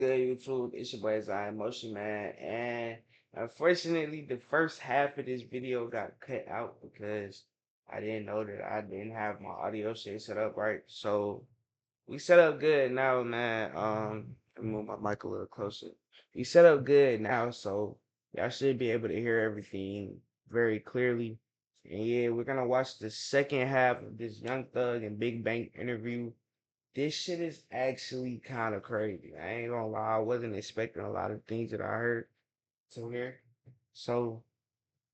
Good YouTube, it's your boy ZAHH Motion Man, and unfortunately, the first half of this video got cut out because I didn't know that I didn't have my audio shit set up right. So we set up good now, man. Let me move my mic a little closer. We set up good now, so y'all should be able to hear everything very clearly. And yeah, we're gonna watch the second half of this Young Thug and Big Bank interview. This shit is actually kind of crazy. I ain't gonna lie, I wasn't expecting a lot of things that I heard to hear. So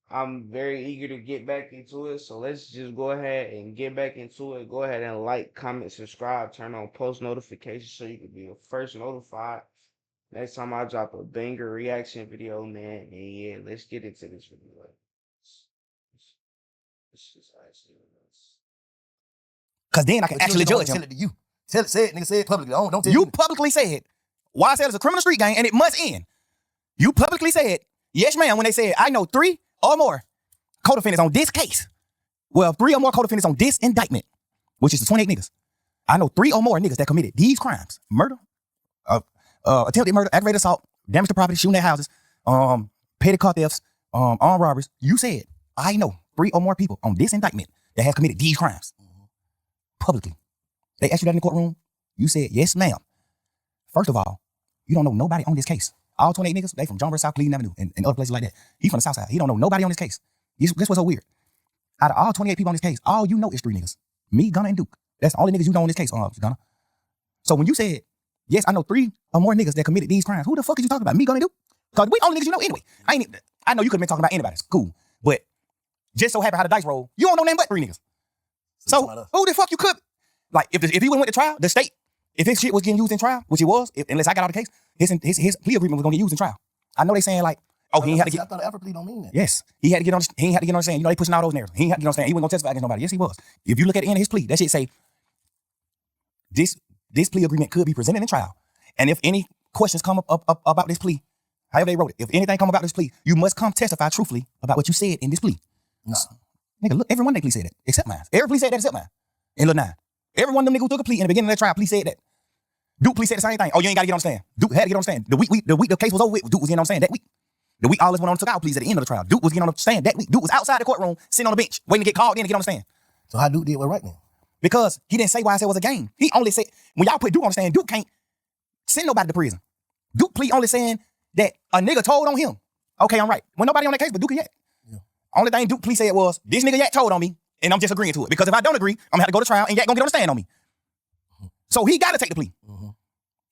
I'm very eager to get back into it. So let's just go ahead and get back into it. Go ahead and like, comment, subscribe, turn on post notifications so you can be the first notified next time I drop a banger reaction video, man. And yeah, let's get into this video. Let's just actually. Cause then I can actually judge him. Tell it to you. Say it, nigga. Say it publicly. Don't tell You me. publicly said YSL is a criminal street gang and it must end. You publicly said, yes, ma'am, when they said, I know 3 or more co-defendants on this case. Well, 3 or more co-defendants on this indictment, which is the 28 niggas. I know 3 or more niggas that committed these crimes. Murder, attempted murder, aggravated assault, damage to property, shooting at houses, petty car thefts, armed robberies. You said, I know 3 or more people on this indictment that have committed these crimes. Publicly. They asked you that in the courtroom. You said, yes, ma'am. First of all, you don't know nobody on this case. All 28 niggas, they from John South Cleveland Avenue and other places like that. He from the South Side. He don't know nobody on this case. This what's so weird. Out of all 28 people on this case, all you know is 3 niggas. Me, Gunna, and Duke. That's all the niggas you know on this case, Gunna. So when you said, yes, I know 3 or more niggas that committed these crimes, who the fuck is you talking about? Me, Gunna, and Duke? Because we only niggas you know anyway. I know you could have been talking about anybody. It's cool. But just so happen how the dice roll, you don't know nothing but 3 niggas. So who the fuck you could? Like, if he went to trial, the state, if his shit was getting used in trial, which it was, unless I got out of the case, his plea agreement was gonna get used in trial. I know they saying like, oh, he ain't had to get. I thought Alfred plea don't mean that. Yes, he had to get on. He ain't had to get on the stand. You know, they pushing all those narratives. He ain't had to get on the stand. He wasn't gonna testify against nobody. Yes, he was. If you look at the end of his plea, that shit say this plea agreement could be presented in trial, and if any questions come up about this plea, however they wrote it, if anything come about this plea, you must come testify truthfully about what you said in this plea. No. Nigga, look, every one of they plea said that, except mine. Every plea said that except mine. In Lil 9. Every one of them niggas who took a plea in the beginning of that trial, plea said that. Duke plea said the same thing. Oh, you ain't got to get on the stand. Duke had to get on the stand. The week the case was over with, Duke was getting on the stand that week. The week all this went on and took out pleas at the end of the trial. Duke was getting on the stand that week. Duke was outside the courtroom, sitting on the bench, waiting to get called in to get on the stand. So how Duke did what right now? Because he didn't say YSL was a game. He only said, when y'all put Duke on the stand, Duke can't send nobody to prison. Duke plea only saying that a nigga told on him. Okay, I'm right. When nobody on that case but Duke and Yak. Yeah. Only thing Duke plea said was, this nigga Yak told on me, and I'm just agreeing to it. Because if I don't agree, I'm gonna have to go to trial and Yak gonna get on the stand on me. So he got to take the plea. Mm-hmm.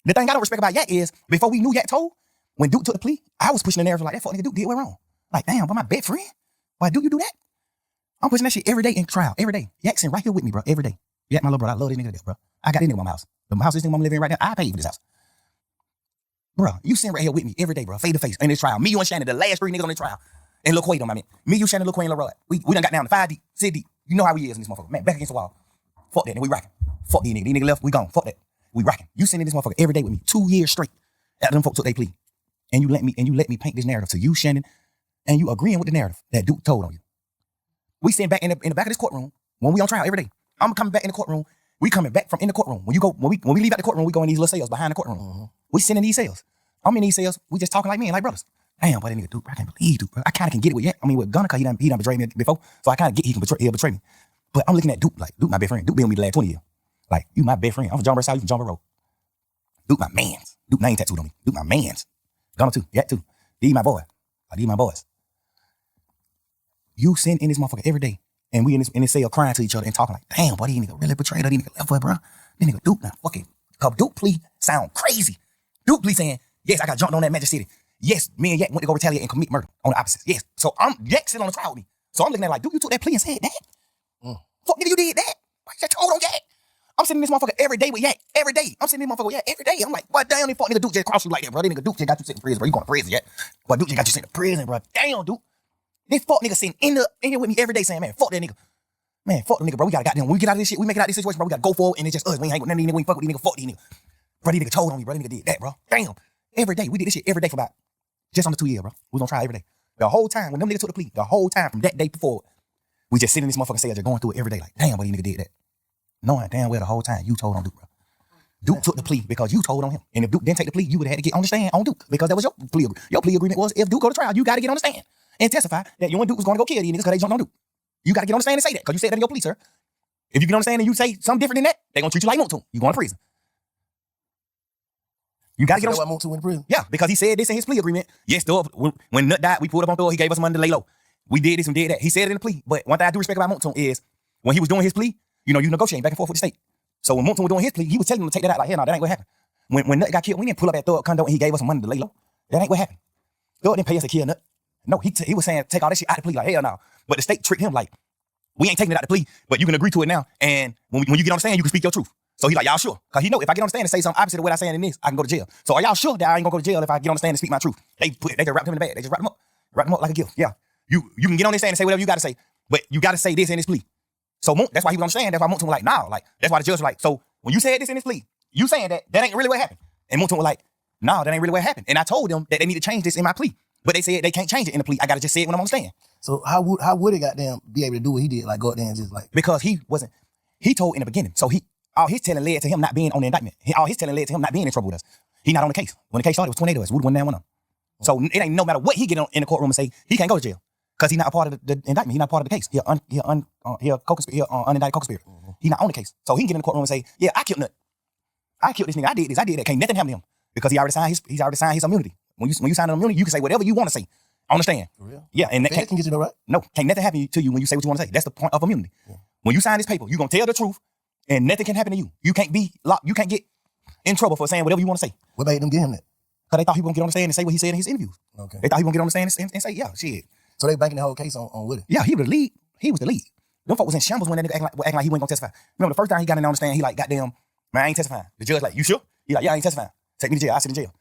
The thing I don't respect about Yak is, before we knew Yak told, when Duke took the plea, I was pushing the narrative like, that fuck nigga Duke did what wrong? Like, damn, but my best friend? Why do you do that? I'm pushing that shit every day in trial, every day. Yak sitting right here with me, bro, every day. Yak, my little brother, I love this nigga to death, bro. I got this nigga in my house. The house this nigga I'm living in right now, I paid for this house. Bro, you sitting right here with me every day, bro, face to face in this trial. Me, you and Shannon, the last 3 niggas on the trial. And Lil Quaid on my man. Me, you, Shannon, Lil Quaid, and Lil Rod. We done got down to 5 deep, 6 deep. You know how we is in this motherfucker. Man, back against the wall. Fuck that, and we rocking. Fuck these niggas. These niggas left, we gone. Fuck that. We rocking. You sitting in this motherfucker every day with me, 2 years straight. After them folks took their plea. And you let me paint this narrative to you, Shannon, and you agreeing with the narrative that Duke told on you. We sitting back in the back of this courtroom when we on trial every day. I'm coming back in the courtroom. We coming back from in the courtroom. When we leave out the courtroom, we go in these little cells behind the courtroom. Mm-hmm. We sitting in these cells. I'm in these cells. We just talking like men, like brothers. Damn, but that nigga Duke, bro, I can't believe Duke, bro. I kind of can get it with with Gunna, cause he done betrayed me before. So I kind of get he'll betray me. But I'm looking at Duke like Duke my best friend. Duke been with me the last 20 years. Like, you my best friend. I'm from John South, you from John Road. Duke my mans. Duke name tattooed on me. Duke my mans. Gunna too. Yak too. These my boy. These my boys. You sitting in this motherfucker every day, and we in this cell crying to each other and talking like, damn, boy, these nigga really betrayed her. These nigga left her, bro. This nigga Duke now fucking. Cause Duke plea sound crazy. Duke plea saying, yes, I got jumped on that Magic City. Yes, me and Yak went to go retaliate and commit murder on the opposites. Yes. So Yak sitting on the trial with me. So I'm looking at it like, Duke, you took that plea and said that? Fuck nigga, you did that? Why you told on Yak? I'm sitting in this motherfucker every day with Yak. Every day. I'm sitting in this motherfucker with Yak every day. I'm like, what damn, this fuck nigga Duke just crossed you like that, bro. This nigga Duke just got you sitting in prison, bro. You going to prison yet? But Duke just got you sitting in prison, bro. Damn, Duke. This fuck nigga sitting in here with me every day saying, man, fuck that nigga. Man, fuck the nigga, bro. We gotta goddamn, when we get out of this shit, we make it out of this situation, bro. We gotta go forward and it's just us. We ain't hang with none of these niggas. We ain't fuck with these niggas. Fuck these niggas. Bro, these niggas told on me, bro. These niggas did that, bro. Damn. Every day. We did this shit every day for about just under 2 years, bro. We was on trial every day. The whole time, when them niggas took the plea, the whole time from that day forward, we just sit in this motherfucking cell just going through it every day like, damn, but these niggas did that. Knowing damn well the whole time you told on Duke, bro. Duke took the plea because you told on him. And if Duke didn't take the plea, you would have had to get on the stand on Duke because that was your plea agreement. Your plea agreement was if Duke go to trial, you got to get on the stand and testify that you and Duke was going to go kill these niggas because they jumped on Duke. You got to get on the stand and say that because you said that in your plea, sir. If you get on the stand and you say something different than that, they're going to treat you like Montu. You going to prison. You got to get on. Why Montu in prison? Yeah, because he said this in his plea agreement. Yes, Thug, when Nut died, we pulled up on Thug. He gave us money to lay low. We did this and did that. He said it in the plea. But one thing I do respect about Montu is when he was doing his plea, you negotiating back and forth with the state. So when Montu was doing his plea, he was telling them to take that out. Like, hell no, that ain't what happened. When Nut got killed, we didn't pull up at Thug condo and he gave us some money to lay low. That ain't what happened. Thug didn't pay us to kill Nut. No, he was saying take all that shit out of the plea. Like, hell no. But the state tricked him like, we ain't taking it out of the plea, but you can agree to it now. And when you get on the stand, you can speak your truth. So he like, y'all sure? Because he know if I get on the stand and say something opposite of what I saying in this, I can go to jail. So are y'all sure that I ain't gonna go to jail if I get on the stand and speak my truth? They just wrapped him in the bag. They just wrapped him up like a gift. Yeah. You can get on this stand and say whatever you gotta say, but you gotta say this in this plea. So that's why he was on the stand. That's why Montu was like, nah, like that's why the judge was like, so when you said this in this plea, you saying that ain't really what happened. And Montu was like, nah, that ain't really what happened. And I told them that they need to change this in my plea. But they said they can't change it in the plea. I gotta just say it when I'm on the stand. So how would it goddamn be able to do what he did? Like go out there and just like because he told in the beginning. So all his telling led to him not being on the indictment. All his telling led to him not being in trouble with us. He not on the case. When the case started, it was 28 of us. We would've won down one of them. So it ain't no matter what he get in the courtroom and say, he can't go to jail. Because he's not a part of the indictment. He's not part of the case. He unindicted co-conspirator. Mm-hmm. He's not on the case. So he can get in the courtroom and say, yeah, I killed Nut. I killed this nigga. I did this. I did that. Can't nothing happen to him. Because he already signed his immunity. When you sign an immunity, you can say whatever you want to say. Understand? For real? Yeah. And that can get you know right? No, can't nothing happen to you when you say what you want to say. That's the point of immunity. Yeah. When you sign this paper, you're going to tell the truth and nothing can happen to you. You can't be locked. You can't get in trouble for saying whatever you want to say. What made them give him that? Because they thought he was going to get on the stand and say what he said in his interviews. Okay. They thought he was going to get on the stand and say, yeah, shit. So they banking the whole case on Woody? Yeah, he was the lead. He was the lead. Them folk was in shambles when that nigga acting like he wasn't going to testify. Remember the first time he got in on the stand, he like, goddamn, man, I ain't testifying. The judge like, you sure? He like, yeah, I ain't testifying. Take me to jail. I sit in jail.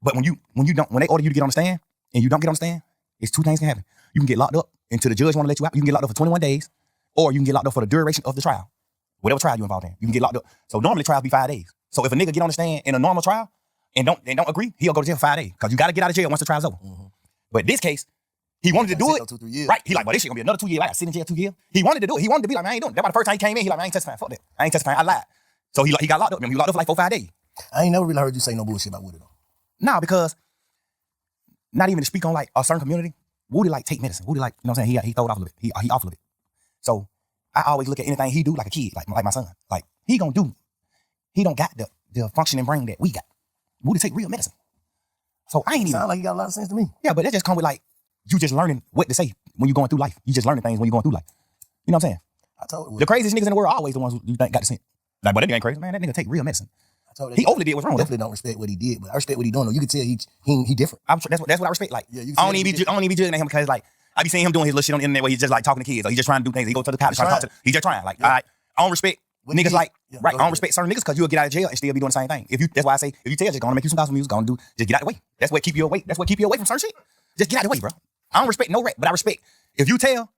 But when they order you to get on the stand and you don't get on the stand, it's two things can happen. You can get locked up until the judge want to let you out. You can get locked up for 21 days, or you can get locked up for the duration of the trial. Whatever trial you involved in, you can get locked up. So normally trials be 5 days. So if a nigga get on the stand in a normal trial and don't agree, he'll go to jail for 5 days. Because you got to get out of jail once the trial's over. Mm-hmm. But this case, he wanted to do it. 2-3 years. Right. He like, well, this shit gonna be another 2 years. I got to sit in jail 2 years. He wanted to do it. He wanted to be like, man, I ain't doing it. That's why the first time he came in, he like, man, I ain't testifying. Fuck that. I ain't testifying. I lied. So he got locked up. Remember, he locked up for like 4-5 days. I ain't never really heard you say no bullshit about Woody though. Nah, because not even to speak on like a certain community, Woody like take medicine. Woody like, you know what I'm saying? He throwed off a little bit. He off a little bit. So I always look at anything he do like a kid, like my son. Like he don't got the functioning brain that we got. Woody take real medicine. So I ain't even. Sound like you got a lot of sense to me. Yeah, but that just come with like, you just learning what to say when you're going through life. You just learning things when you're going through life. You know what I'm saying? I told you. The craziest niggas in the world are always the ones who you think got the sense. Like, but that nigga ain't crazy, man. That nigga take real medicine. I told he overly did what's wrong. Definitely don't respect what he did, but I respect what he doing though. You can tell he different. That's what I respect. Like, yeah, I don't even be judging him because like I be seeing him doing his little shit on the internet where he's just like talking to kids or he's just trying to do things. He go to the cops trying to talk to them. He's just trying. Like, all right, I don't respect niggas like right. I don't respect certain niggas because you'll get out of jail and still be doing the same thing. That's why I say if you tell just gonna make you some gospel music, gonna do just get out of the way. That's what keep you away. That's what keep you away from certain shit. Just get out of the way, bro. I don't respect no rap, but I respect if you tell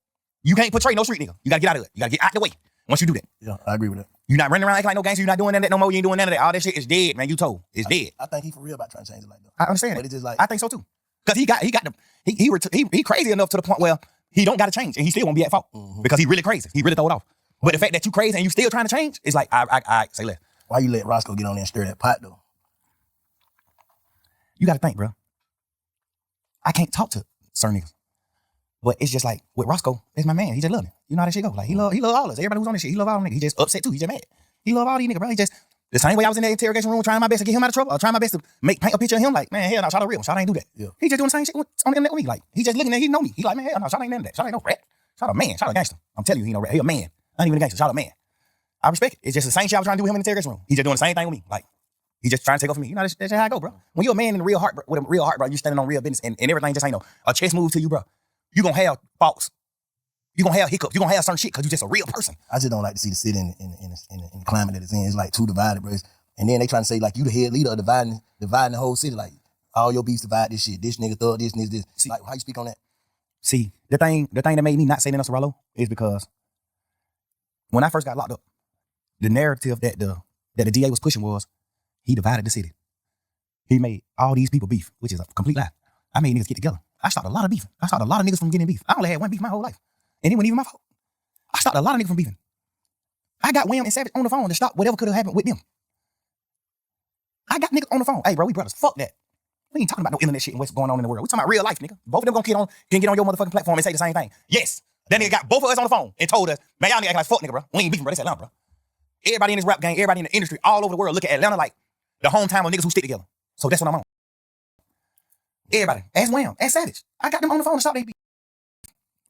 you can't portray no street nigga. You gotta get out of it. You gotta get out the way once you do that. Yeah, I agree with that. You're not running around acting like no gangster. You're not doing none of that no more. You ain't doing none of that. All that shit is dead, man. You told. It's dead. I think he for real about trying to change it like that. I understand but it. It's just like I think so too. Because he crazy enough to the point where he don't gotta change and he still won't be at fault. Mm-hmm. Because he really crazy. He really throw it off. But the fact that you crazy and you still trying to change, it's like I say less. Why you let Roscoe get on there and stir that pot though? You gotta think, bro. I can't talk to certain niggas. But it's just like with Roscoe, that's my man. He just love me. You know how that shit go. Like he love all us. Everybody who's on this shit, he love all them niggas. He just upset too. He just mad. He love all these niggas, bro. He just the same way I was in the interrogation room trying my best to get him out of trouble, or trying my best to paint a picture of him. Like, man, hell no, Shawty real. Shawty ain't do that. Yeah. He just doing the same shit on the internet with me. Like, he just looking at, he know me. He like, man, hell no, Shawty ain't none of that. Shawty ain't no rat. Shawty a man. Shawty a gangster. I'm telling you, he no rat. He a man. Not even a gangster. Shawty a man. I respect it. It's just the same shit I was trying to do with him in the interrogation room. He just doing the same thing with me. Like, he just trying to take off me. You know, that's just how I go, bro. When you're a man in real heart, with a real heart, bro, you standing on real business and everything just ain't no a chess move to you, bro. You gonna have faults. You gonna have hiccups. You gonna have certain shit because you just a real person. I just don't like to see the city in the climate that it's in. It's like too divided, bro. And then they trying to say like you the head leader of dividing the whole city. Like all your beefs divide this shit. This nigga thug this. See, like how you speak on that? See, the thing that made me not say Nelson Rollo is because when I first got locked up, the narrative that the DA was pushing was he divided the city. He made all these people beef, which is a complete lie. I made niggas get together. I started a lot of beef. I started a lot of niggas from getting beef. I only had one beef my whole life. And it wasn't even my fault. I started a lot of niggas from beefing. I got Wham and Savage on the phone to stop whatever could have happened with them. I got niggas on the phone. Hey, bro, we brothers. Fuck that. We ain't talking about no internet shit and what's going on in the world. We talking about real life, nigga. Both of them can get on your motherfucking platform and say the same thing. Yes. That nigga got both of us on the phone and told us, man, y'all nigga act like fuck, nigga, bro. We ain't beefing, bro. That's Atlanta, bro. Everybody in this rap game, everybody in the industry, all over the world, look at Atlanta like the hometown of niggas who stick together. So that's what I'm on. Everybody. Ask Wham. Ask Savage. I got them on the phone to stop they beef.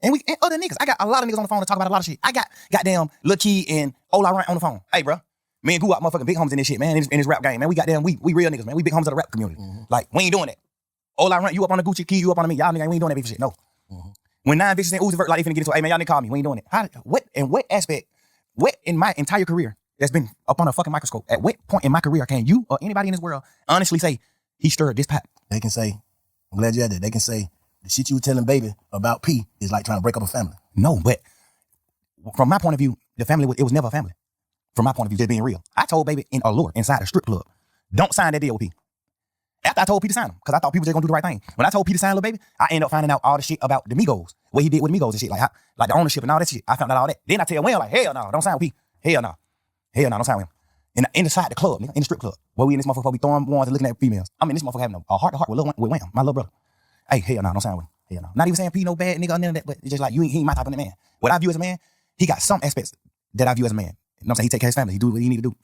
And other niggas. I got a lot of niggas on the phone to talk about a lot of shit. I got goddamn Lil Key and Ola Rant on the phone. Hey, bro. Me and Goo out motherfucking big homies in this shit, man. In this rap game, man. We real niggas, man. We big homies of the rap community. Like, we ain't doing that. Ola Rant, you up on the Gucci, Key, you up on me. Y'all niggas, we ain't doing that beef shit. No. When 9 bitches and Uzi Vert like they finna get into, hey man, y'all nigga call me. We ain't doing it. What in my entire career that's been up on a fucking microscope, at what point in my career can you or anybody in this world honestly say he stirred this pot? They can say, I'm glad you had that. They can say the shit you were telling baby about P is like trying to break up a family. No, but from my point of view, the family, it was never a family. From my point of view, just being real. I told baby in Allure, inside a strip club, don't sign that deal with P. After I told P to sign him, because I thought people just gonna do the right thing. When I told P to sign Lil Baby, I ended up finding out all the shit about the Migos, what he did with the Migos and shit, like the ownership and all that shit. I found out all that. Then I tell Will, like, hell no, don't sign with P. Hell no, don't sign with him. Inside the club, nigga, in the strip club, where we in this motherfucker, we throwing ones and looking at females. I mean, this motherfucker having a heart-to-heart with Wham, my little brother. Hey, hell no, don't sign with him. Hell no. Not even saying P no bad nigga or none of that, but it's just like, he ain't my type of man. What I view as a man, he got some aspects that I view as a man. You know what I'm saying? He take care of his family. He do what he need to do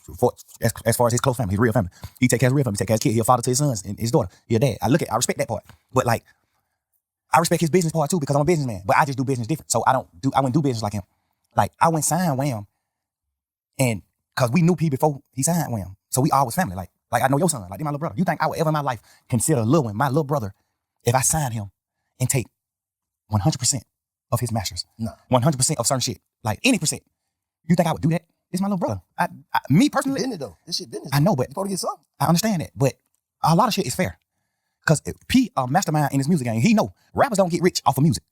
as far as his close family, his real family. He take care of his real family. He take care of his kid. He a father to his sons and his daughter. He a dad. I respect that part. But like, I respect his business part too because I'm a businessman. But I just do business different. So I wouldn't do business like him. Like, I went sign Wham, and because we knew P before he signed Wham. So we always family. Like I know your son. Like, they my little brother. You think I would ever in my life consider Lil Wayne, my little brother, if I signed him and take 100% of his masters? No. 100% of certain shit. Like, any percent. You think I would do that? It's my little brother. Me personally. Business though. This shit business. I know, but you supposed to get something. I understand that, but a lot of shit is fair. Because P, a mastermind in this music game, he know rappers don't get rich off of music.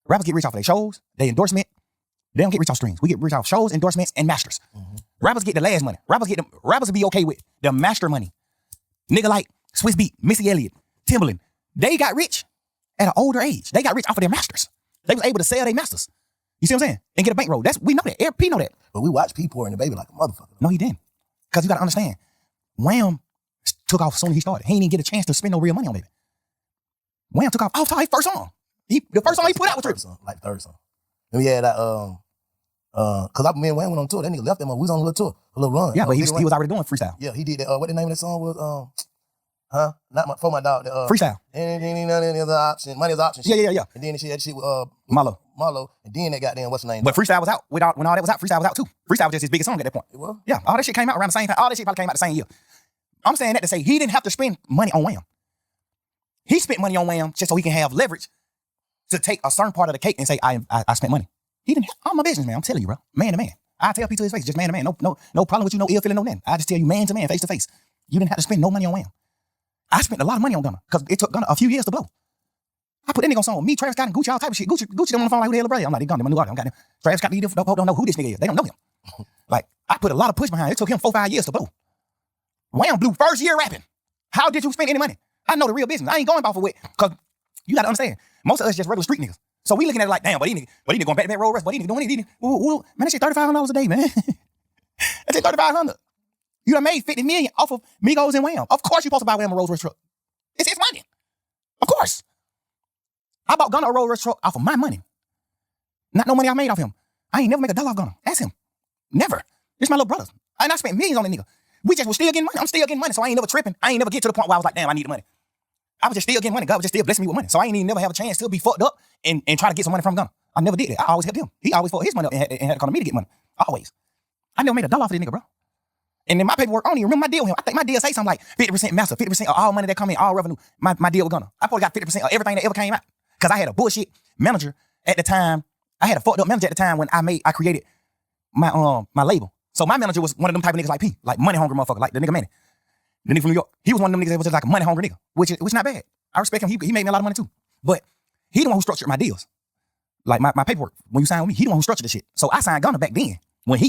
Rappers get rich off of their shows, their endorsement. They don't get rich off streams. We get rich off shows, endorsements, and masters. Rappers get the last money. Rappers will be okay with the master money. Nigga like Swiss Beat, Missy Elliott, Timbaland, they got rich at an older age. They got rich off of their masters. They was able to sell their masters. You see what I'm saying? And get a bankroll. We know that. P know that. But we watch P pouring the baby like a motherfucker. No, he didn't. Because you got to understand, Wham took off as soon as he started. He didn't even get a chance to spend no real money on baby. Wham took off his first song. The first song he put out was Trips. Like third song. And we had that, because me and Wham went on tour. That nigga left them. We was on a little tour, a little run. Yeah, but he was already doing freestyle. Yeah, he did that. What the name of that song was? For my dog. Freestyle. Any other option. Money is option. Yeah. And then she had shit with Marlo. And then that goddamn, what's the name? But freestyle was out. When all that was out, freestyle was out too. Freestyle was just his biggest song at that point. It was? Yeah, all that shit came out around the same time. All that shit probably came out the same year. I'm saying that to say he didn't have to spend money on Wham. He spent money on Wham just so he can have leverage to take a certain part of the cake and say, I spent money. He didn't. I'm a businessman. I'm telling you, bro. Man to man. I tell people to his face, just man to man. No problem with you, no ill feeling, no nothing. I just tell you man to man, face to face. You didn't have to spend no money on Wham. I spent a lot of money on Gunna because it took Gunna a few years to blow. I put that nigga on song. Me, Travis Scott, and Gucci, all type of shit. Gucci them on the phone like, who the hell, brother? I'm like, they Gunna, my new artist. I'm got Travis Scott, don't know who this nigga is. They don't know him. Like, I put a lot of push behind it. It took him 4-5 years to blow. Wham blew first year rapping. How did you spend any money? I know the real business. I ain't going off of it because you got to understand. Most of us just regular street niggas. So we looking at it like, damn, but he nigga going back to back road rest, but he nigga doing it. Man, that shit $3,500 a day, man. That shit $3,500. You done made $50 million off of Migos and Wham. Of course you supposed to buy Wham a Rolls Royce truck. It's his money. Of course. I bought Gunna a Rolls Royce truck off of my money. Not no money I made off him. I ain't never make $1 off Gunna. Ask him. Never. This my little brother. And I spent millions on the nigga. We just was still getting money. I'm still getting money, so I ain't never tripping. I ain't never get to the point where I was like, damn, I need the money. I was just still getting money. God was just still blessing me with money. So I ain't even never have a chance to be fucked up and try to get some money from Gunna. I never did it. I always helped him. He always fucked his money up and had to come to me to get money. Always. I never made $1 off of this nigga, bro. And in my paperwork, I don't even remember my deal with him. I think my deal say something like 50% master, 50% of all money that come in, all revenue. My deal with Gunna. I probably got 50% of everything that ever came out. Because I had a bullshit manager at the time. I had a fucked up manager at the time when I created my label. So my manager was one of them type of niggas like P, like money hungry motherfucker, like the nigga Manny. The nigga from New York. He was one of them niggas that was just like a money hungry nigga, which not bad. I respect him. He made me a lot of money too. But he the one who structured my deals. Like my paperwork. When you sign with me, he the one who structured the shit. So I signed Gunna back then when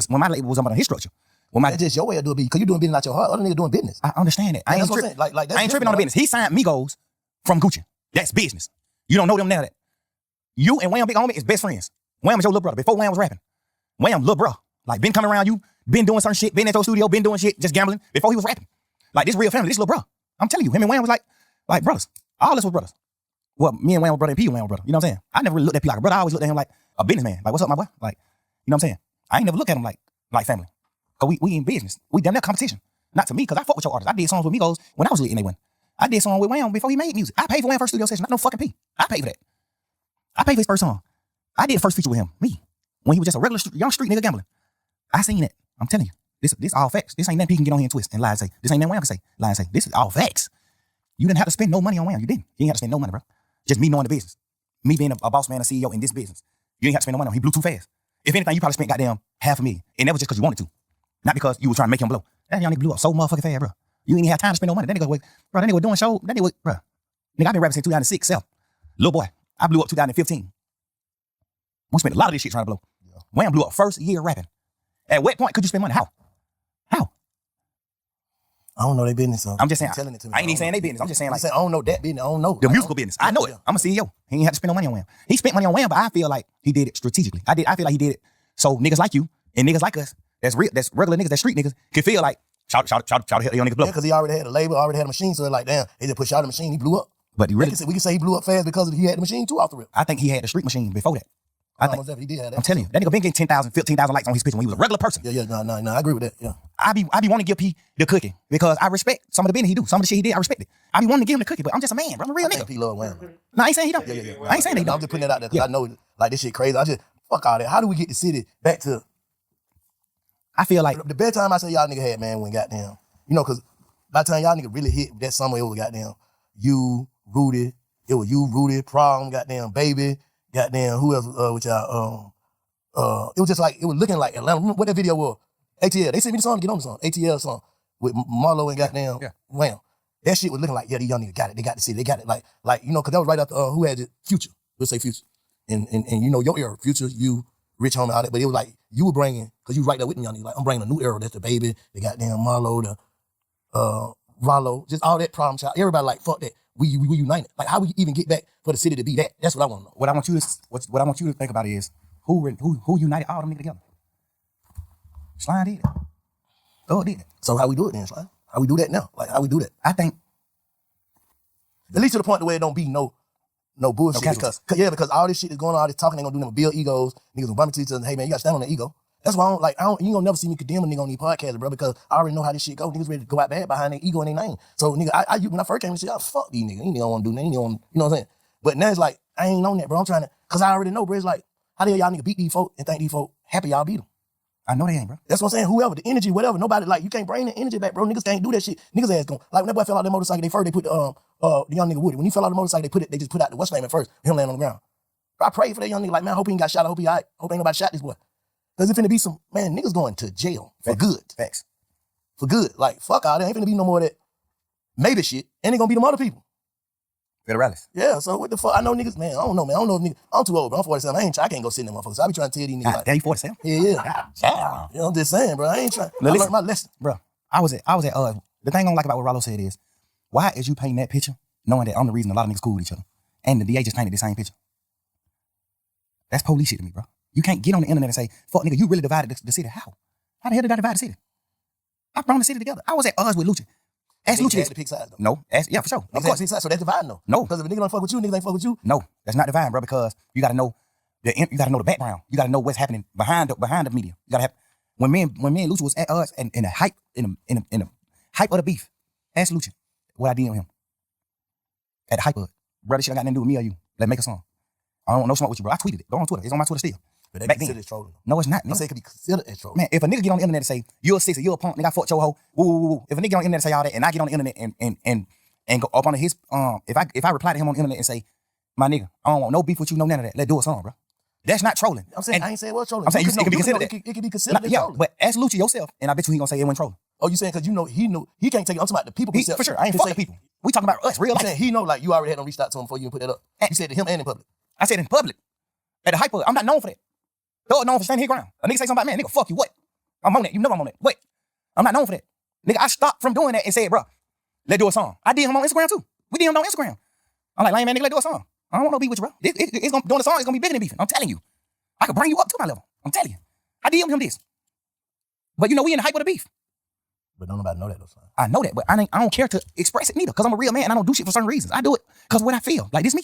my label was under his structure. That's just your way of doing business, because you doing business out your heart. Other niggas doing business. I understand it. I ain't tripping. I ain't tripping on the business. He signed Migos from Gucci. That's business. You don't know them now that. You and Wham Big Homie is best friends. Wham is your little brother. Before Wham was rapping. Wham, little bro. Like, been coming around you, been doing certain shit, been at your studio, been doing shit, just gambling before he was rapping. Like this real family, this little bro. I'm telling you, him and Wayne was like brothers. All of us were brothers. Well, me and Wayne were brother and P and Wayne were brother. You know what I'm saying? I never really looked at P like a brother. I always looked at him like a businessman. Like, what's up, my boy? Like, you know what I'm saying? I ain't never looked at him like family. Cause we in business. We damn near competition. Not to me, cause I fuck with your artists. I did songs with Migos when I was lit and they went. I did songs with Wayne before he made music. I paid for Wayne's first studio session, not no fucking P. I paid for that. I paid for his first song. I did first feature with him, me. When he was just a regular young street nigga gambling. I seen it. I'm telling you. This all facts. This ain't nothing P can get on here and twist and lie and say. This ain't nothing Wayne can say. Lie and say. This is all facts. You didn't have to spend no money on Wayne. You didn't. You didn't have to spend no money, bro. Just me knowing the business. Me being a boss man, a CEO in this business. You didn't have to spend no money on him. He blew too fast. If anything, you probably spent goddamn $500,000. And that was just because you wanted to. Not because you were trying to make him blow. That young nigga blew up so motherfucking fast, bro. You ain't even have time to spend no money. That nigga was, bro, that nigga was doing shows. That nigga was, bro. Nigga, I been rapping since 2006, self. Little boy. I blew up 2015. We spent a lot of this shit trying to blow. Yeah. Wham blew up first year rapping. At what point could you spend money? How? I don't know their business. So I'm just saying. Telling it to me. I ain't even saying they business. I'm just saying like. I don't know that business. I don't know. The musical business. I know it. I'm a CEO. He ain't had to spend no money on Wham. He spent money on Wham, but I feel like he did it strategically. I feel like he did it so niggas like you and niggas like us, that's regular niggas, that's street niggas, can feel like, shout to help the young niggas blow. Yeah, because he already had a label, already had a machine, so like, damn, they just pushed out the machine, he blew up. But he really, we can say he blew up fast because he had the machine too off the rip. I think he had the street machine before that. I think he did have that. I'm telling you, that nigga been getting 10,000, 15,000 likes on his picture when he was a regular person. Yeah, no, I agree with that. Yeah, I be wanting to give P the cookie because I respect some of the business he do, some of the shit he did. I respect it. I be wanting to give him the cookie, but I'm just a man, bro. I'm a real nigga. P love Wayne. No, I ain't saying he don't. Yeah. I ain't saying he don't. I'm just putting it out there because I know like this shit crazy. I just fuck all that. How do we get the city back to? I feel like the best time I say y'all nigga had, man, when goddamn, you know, because by the time y'all nigga really hit that summer, it was goddamn you, Rudy, Prom, goddamn Baby, goddamn who else with y'all? It was just like, it was looking like Atlanta. Remember what that video was? ATL. They sent me the song to get on the song. ATL song with Marlo and goddamn Wham. That shit was looking like, yeah, these young niggas got it. They got the city. They got it. Like you know, because that was right after who had it? Future. We'll say Future. And you know your era, Future, you, Rich Homie, all that. But it was like you were bringing, because you right there with me, young niggas. Like I'm bringing a new era. That's the Baby, the goddamn Marlo, the Rollo, just all that Problem Child. Everybody like fuck that. We united. Like how we even get back for the city to be that? That's what I want to know. What I want you to think about is who united all them niggas together. Slime did it. Oh, it did it. So how we do it then, Slime? How we do that now? Like how we do that? I think at least to the point where it don't be no bullshit. Because all this shit is going on, all this talking, they gonna do them build egos. Niggas gonna bump into each other. Hey man, you gotta stand on that ego. That's why you gonna never see me condemn a nigga on these podcasts, bro, because I already know how this shit go. Niggas ready to go out bad behind their ego and their name. So nigga, when I first came and said, oh, fuck these niggas. These niggas don't wanna do nothing. You know what I'm saying? But now it's like, I ain't on that, bro. I'm trying to, cause I already know, bro. It's like, how the hell y'all niggas beat these folk and think these folk happy y'all beat them? I know they ain't, bro. That's what I'm saying. Whoever, the energy, whatever, nobody, like, you can't bring the energy back, bro. Niggas can't do that shit. Niggas ass going, like, when that boy fell out the motorcycle, they put the young nigga Woody. When he fell out the motorcycle, they just put out the what's name at first, him laying on the ground. Bro, I prayed for that young nigga, like, man, I hope he ain't got shot. I hope he all right. Hope ain't nobody shot this boy. Cause it's finna be some, man, niggas going to jail for good. Facts. For good. Like, fuck all that. Ain't finna be no more of that maybe shit. And they gonna be them other people. Better rallies. Yeah, so what the fuck? I know niggas, man, I don't know, man. I don't know if niggas, I'm too old, bro. I'm 47. I can't go sit in them motherfuckers. So I be trying to tell these niggas. Yeah, you 47? Yeah. You know, I'm just saying, bro. I ain't trying. I learned my lesson. Bro, I was at, the thing I don't like about what Rollo said is, why is you painting that picture knowing that I'm the reason a lot of niggas cool with each other? And the DA just painted the same picture. That's police shit to me, bro. You can't get on the internet and say, fuck nigga, you really divided the city. How? How the hell did I divide the city? I brought the city together. I was at odds with Lucci. Ask Lucci this. To pick sides, though. No, yeah, for sure. Of course. Pick sides, so that's dividing, though. No. Because if a nigga don't fuck with you, niggas ain't fuck with you. No, that's not dividing, bro, because you gotta know the background. You gotta know what's happening behind the media. You gotta have, when me and Lucci was at us in the hype of the beef, ask Lucci what I did with him. At the hype of it. Brother, shit ain't got nothing to do with me or you. Let's make a song. I don't know smoke with you, bro. I tweeted it. Go on Twitter. It's on my Twitter still. But that back considered then. as trolling. No, it's not. I'm saying it could be considered as trolling. Man, if a nigga get on the internet and say, you're a sixer, you're a punk, nigga, I fucked your hoe, woo. If a nigga get on the internet and say all that, and I get on the internet and go up on his, if I reply to him on the internet and say, my nigga, I don't want no beef with you, no none of that. Let's do a song, bro. That's not trolling. I'm saying, I ain't saying it was trolling. I'm saying it can be considered that. It can be considered as trolling. But ask Lucci yourself, and I bet you he gonna say it wasn't trolling. Oh, you saying because he knew, he can't take it. I'm talking about the people. For sure, I ain't fuck the people. We talking about us, real life. I'm saying he know, like, you already had them reached out to him before you put that up. You said to him and in public. I said in public. At the hype of it. I'm not known for that. They're known for standing here ground. A nigga say something about, man, nigga, fuck you, what? I'm on that. You know I'm on that. What? I'm not known for that. Nigga, I stopped from doing that and said, bro, let's do a song. I did him on Instagram too. We did him on Instagram. I'm like, lame man, nigga, let's do a song. I don't want no beef with you, bro. It's gonna, doing a song, it's gonna be bigger than beefing. I'm telling you. I could bring you up to my level. I'm telling you. I did him this. But you know, we in the hype of the beef. But don't nobody know that though, son. I know that, but I don't care to express it neither, because I'm a real man and I don't do shit for certain reasons. I do it because what I feel. Like, this me.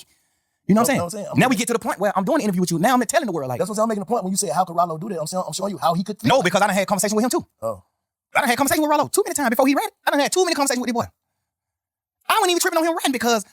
You know what I'm saying? Now we get to the point where I'm doing an interview with you. Now I'm telling the world, like. That's what I'm making the point when you said, how could Rollo do that? I'm showing you how he could. No, because I done had conversation with him too. Oh. I done had conversation with Rollo too many times before he ran it. I done had too many conversations with this boy. I wasn't even tripping on him ranting because